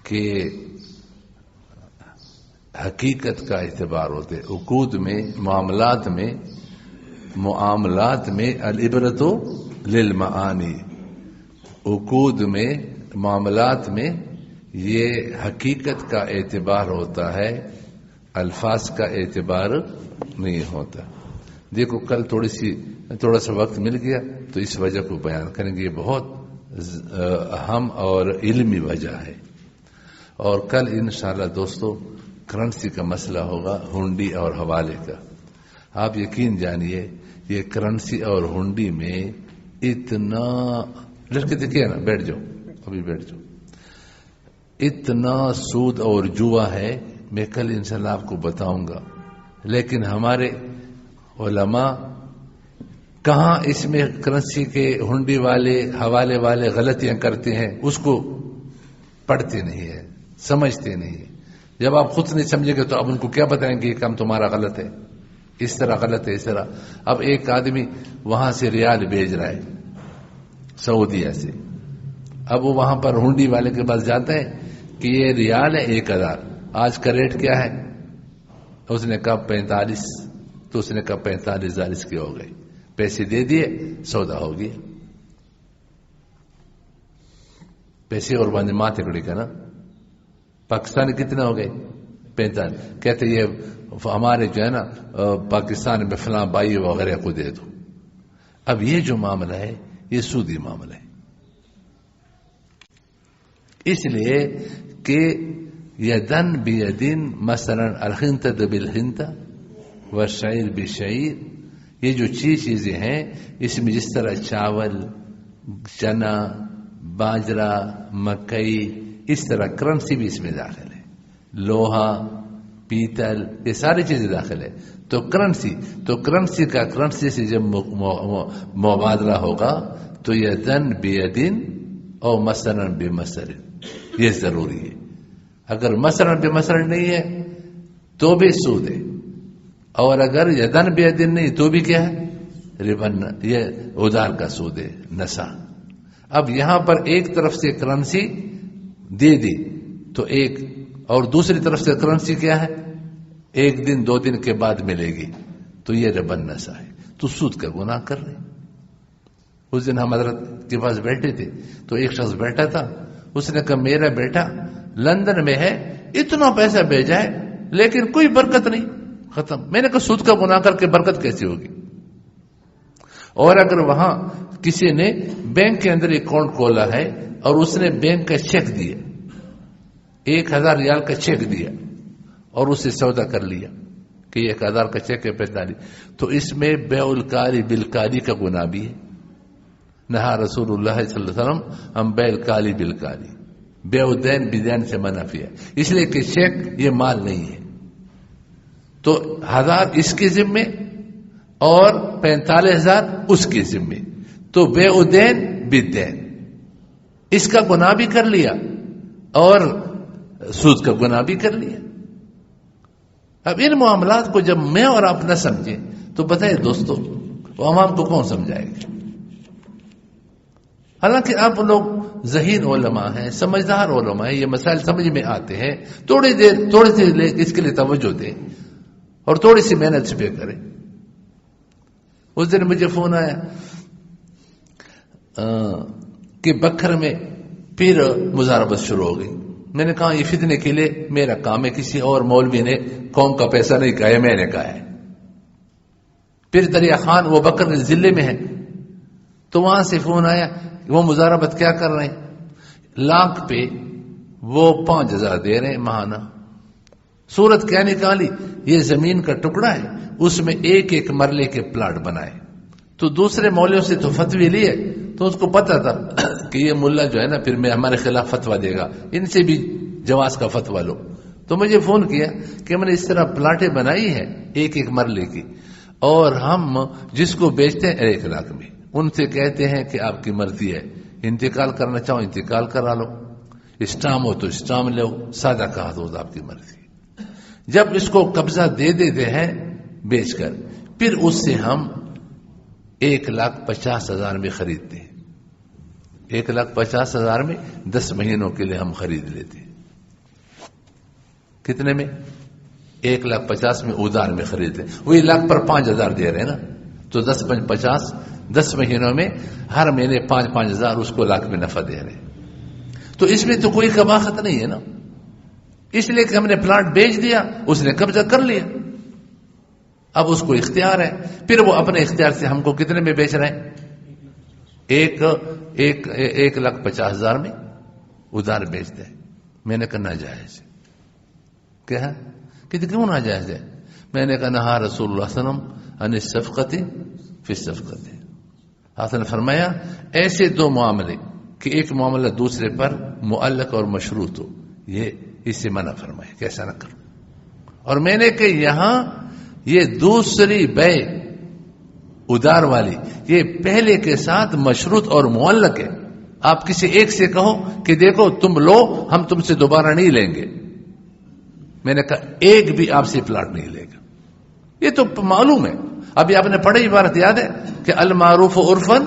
کہ حقیقت کا اعتبار ہوتے عقود میں معاملات میں العبرۃ للمعانی، عقود میں معاملات میں یہ حقیقت کا اعتبار ہوتا ہے، الفاظ کا اعتبار نہیں ہوتا. دیکھو کل تھوڑا سا وقت مل گیا تو اس وجہ کو بیان کریں گے. یہ بہت اہم اور علمی وجہ ہے. اور کل انشاءاللہ دوستو کرنسی کا مسئلہ ہوگا، ہنڈی اور حوالے کا. آپ یقین جانیے یہ کرنسی اور ہنڈی میں اتنا، لڑکے دیکھیے نا، بیٹھ جاؤ ابھی بیٹھ جاؤ، اتنا سود اور جوا ہے. میں کل انشاءاللہ آپ کو بتاؤں گا. لیکن ہمارے علماء کہاں اس میں کرنسی کے ہنڈی والے حوالے والے غلطیاں کرتے ہیں، اس کو پڑھتے نہیں ہیں، سمجھتے نہیں. جب آپ خود نہیں سمجھیں گے تو اب ان کو کیا بتائیں گے یہ کام تمہارا غلط ہے، اس طرح غلط ہے، اس طرح. اب ایک آدمی وہاں سے ریال بھیج رہا ہے سعودیہ سے، اب وہ وہاں پر ہنڈی والے کے پاس جاتا ہے کہ یہ ریال ہے 1000، آج کا ریٹ کیا ہے؟ اس نے کہا 45، تو اس نے کہا 45,000 اس کے ہو گئے. پیسے دے دیے، سودا ہو گیا. پیسے اور بند ماں تکڑی کا نا. پاکستان کتنے ہو گئے؟ 45. کہتے یہ ہمارے جو ہے نا پاکستان میں فلاں بھائی وغیرہ کو دے دو. اب یہ جو معاملہ ہے یہ سودی معاملہ ہے، اس لیے کہ یدن بیدن، مثلا الخنطۃ بالخنطہ والشعیر بالشعیر، یہ جو چیزیں ہیں اس میں جس طرح چاول، چنا، باجرا، مکئی، اس طرح کرنسی بھی اس میں داخل ہے، لوہا، پیتل، یہ ساری چیزیں داخل ہے. تو کرنسی سے جب مبادلہ ہوگا تو یدن بیدن اور مثلا بمثل، یہ ضروری ہے. اگر مثلا بمثل نہیں ہے تو بھی سود ہے، اور اگر یدن بیدن نہیں تو بھی کیا ہے؟ ربن، یہ ادھار کا سود ہے، نسا. اب یہاں پر ایک طرف سے کرنسی دے دی تو ایک، اور دوسری طرف سے کرنسی کیا ہے؟ 1 دن 2 دن کے بعد ملے گی، تو یہ ربن نسا ہے. تو سود کا گناہ کر رہے. اس دن ہم حضرت کے پاس بیٹھے تھے تو ایک شخص بیٹھا تھا، اس نے کہا میرا بیٹا لندن میں ہے، اتنا پیسہ بھیجا ہے لیکن کوئی برکت نہیں، ختم. میں نے کہا سود کا گناہ کر کے برکت کیسے ہوگی؟ اور اگر وہاں کسی نے بینک کے اندر اکاؤنٹ کھولا ہے اور اس نے بینک کا چیک دیا، 1000 ریال کا چیک دیا اور اسے سودا کر لیا کہ یہ 1000 کا چیک ہے 45، تو اس میں بیع الکاری بالکاری کا گناہ بھی ہے. نہا رسول اللہ صلی اللہ علیہ وسلم ہم بیع الکاری بالکاری، بیع الدین بدین سے منع کیا، اس لیے کہ چیک یہ مال نہیں ہے. تو 1000 اس کے ذمے اور 45,000 اس کے ذمے، تو بیع الدین بدین، اس کا گناہ بھی کر لیا اور سود کا گناہ بھی کر لیا. اب ان معاملات کو جب میں اور آپ نہ سمجھیں تو بتائیے دوستو عوام کو کون سمجھائے گا؟ حالانکہ آپ لوگ ذہین علماء ہیں، سمجھدار علماء ہیں، یہ مسائل سمجھ میں آتے ہیں، تھوڑی سی اس کے لیے توجہ دیں اور تھوڑی سی محنت سے پہ کریں. اس دن مجھے فون آیا کہ بکھر میں پھر مزاربت شروع ہو گئی. میں نے کہا یہ فتنے کے لیے میرا کام ہے، کسی اور مولوی نے قوم کا پیسہ نہیں کہا ہے، میں نے کہا ہے. پھر دریا خان وہ بکر ضلع میں ہے، تو وہاں سے فون آیا وہ مزاربت کیا کر رہے ہیں، لاکھ پہ وہ 5,000 دے رہے ہیں ماہانہ. صورت کیا نکالی، یہ زمین کا ٹکڑا ہے، اس میں ایک ایک مرلے کے پلاٹ بنائے. تو دوسرے مولویوں سے تو فتوی لیے، تو اس کو پتا تھا کہ یہ ملا جو ہے نا پھر میں ہمارے خلاف فتویٰ دے گا، ان سے بھی جواز کا فتویٰ لو. تو مجھے فون کیا کہ میں نے اس طرح پلاٹیں بنائی ہیں ایک ایک مرلے کی، اور ہم جس کو بیچتے ہیں 1 لاکھ میں، ان سے کہتے ہیں کہ آپ کی مرضی ہے، انتقال کرنا چاہو انتقال کرا لو، اسٹام ہو تو اسٹام لو، سادہ کہا تو آپ کی مرضی. جب اس کو قبضہ دے دیتے ہیں بیچ کر، پھر اس سے ہم 1,50,000 میں خریدتے ہیں. 1,50,000 میں 10 مہینوں کے لیے ہم خرید لیتے ہیں. کتنے میں؟ 1,50,000 میں ادار میں خریدتے ہیں. وہی لاکھ پر 5,000 دے رہے ہیں نا، تو 10,50,000 10 مہینوں میں ہر مہینے 5,000 اس کو لاکھ میں نفع دے رہے ہیں. تو اس میں تو کوئی قباحت نہیں ہے نا، اس لیے کہ ہم نے پلاٹ بیچ دیا، اس نے قبضہ کر لیا، اب اس کو اختیار ہے. پھر وہ اپنے اختیار سے ہم کو کتنے میں بیچ رہے ہیں؟ 1,50,000 میں ادار بیچتے ہیں. میں نے کہا ناجائز. کیا کہ کیوں ناجائز ہے؟ میں نے کہا نہا رسول اللہ صلی اللہ علیہ وسلم عن الصفقۃ فی الصفقۃ. آپ نے فرمایا ایسے 2 معاملے کہ ایک معاملہ دوسرے پر معلق اور مشروط ہو، یہ اس سے منع فرمایا کہ ایسا نہ کرو. اور میں نے کہ یہاں یہ دوسری بے ادار والی یہ پہلے کے ساتھ مشروط اور معلق ہے. آپ کسی ایک سے کہو کہ دیکھو تم لو، ہم تم سے دوبارہ نہیں لیں گے. میں نے کہا ایک بھی آپ سے پلاٹ نہیں لے گا. یہ تو معلوم ہے. ابھی آپ نے پڑھی عبارت یاد ہے کہ المعروف عرفاً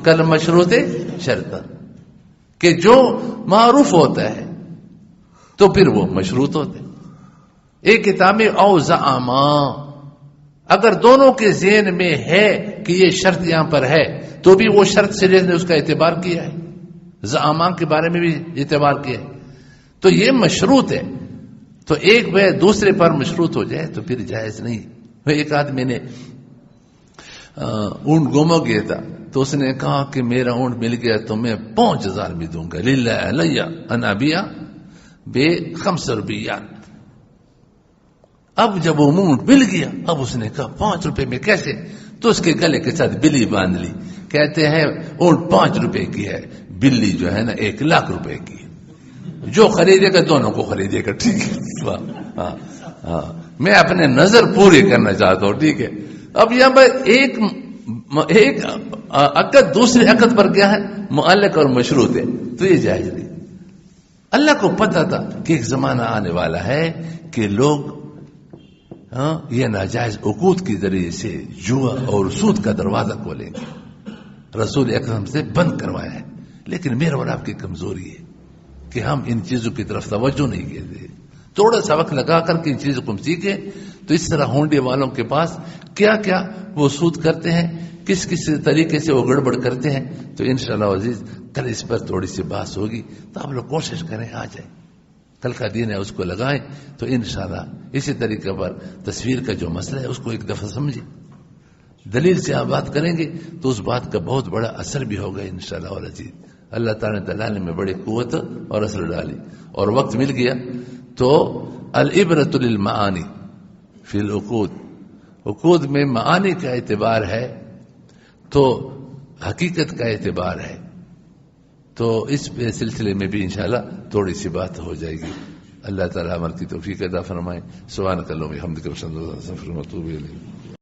کالمشروط شرطاً، کہ جو معروف ہوتا ہے تو پھر وہ مشروط ہوتے. ایک کتاب میں او زعما، اگر دونوں کے ذہن میں ہے کہ یہ شرط یہاں پر ہے تو بھی وہ شرط سے نے اس کا اعتبار کیا ہے، زعما کے بارے میں بھی اعتبار کیا ہے، تو یہ مشروط ہے. تو ایک بے دوسرے پر مشروط ہو جائے تو پھر جائز نہیں. ایک آدمی نے اونٹ گم ہو گیا تھا، تو اس نے کہا کہ میرا اونٹ مل گیا تو میں 5,000 بھی دوں گا، للہ علیہ ان ابیع ب5 روپیہ. اب جب وہ اونٹ مل گیا، اب اس نے کہا 5 روپے میں کیسے؟ تو اس کے گلے کے ساتھ بلی باندھ لی. کہتے ہیں اونٹ 5 روپے کی ہے، بلی جو ہے نا 1,00,000 روپے کی ہے. جو خریدے گا دونوں کو خریدے گا. ٹھیک ہے، ہاں میں اپنے نظر پوری کرنا چاہتا ہوں. ٹھیک ہے. اب یہاں پر ایک عقد دوسرے عقد پر کیا ہے؟ معلق اور مشروط ہے، تو یہ جائز نہیں. اللہ کو پتا تھا کہ ایک زمانہ آنے والا ہے کہ لوگ یہ ناجائز عقود کے ذریعے سے جوا اور سود کا دروازہ کھولیں گے. رسول اکرم سے بند کروایا ہے. لیکن میرا اور آپ کی کمزوری ہے کہ ہم ان چیزوں کی طرف توجہ نہیں دیتے. تھوڑا سا وقت لگا کر کے ان چیزوں کو ہم سیکھیں تو اس طرح ہونڈے والوں کے پاس کیا کیا وہ سود کرتے ہیں، کس کس طریقے سے وہ گڑبڑ کرتے ہیں. تو انشاءاللہ عزیز کل اس پر تھوڑی سی بحث ہوگی، تو آپ لوگ کوشش کریں آ جائیں، کل کا دن ہے اس کو لگائیں. تو انشاءاللہ اسی طریقے پر تصویر کا جو مسئلہ ہے اس کو ایک دفعہ سمجھیں، دلیل سے آپ بات کریں گے تو اس بات کا بہت بڑا اثر بھی ہوگا انشاءاللہ عزیز. اللہ تعالیٰ نے میں بڑی قوت اور اثر ڈالی اور وقت مل گیا. تو العبرۃ للمعانی فی العقود، عقود میں معانی کا اعتبار ہے تو حقیقت کا اعتبار ہے. تو اس سلسلے میں بھی انشاءاللہ تھوڑی سی بات ہو جائے گی. اللہ تعالیٰ عمل کی توفیق عطا فرمائے. سبحانک اللہم و بحمدک اشہد ان لا الہ الا انت استغفرک و اتوب الیک.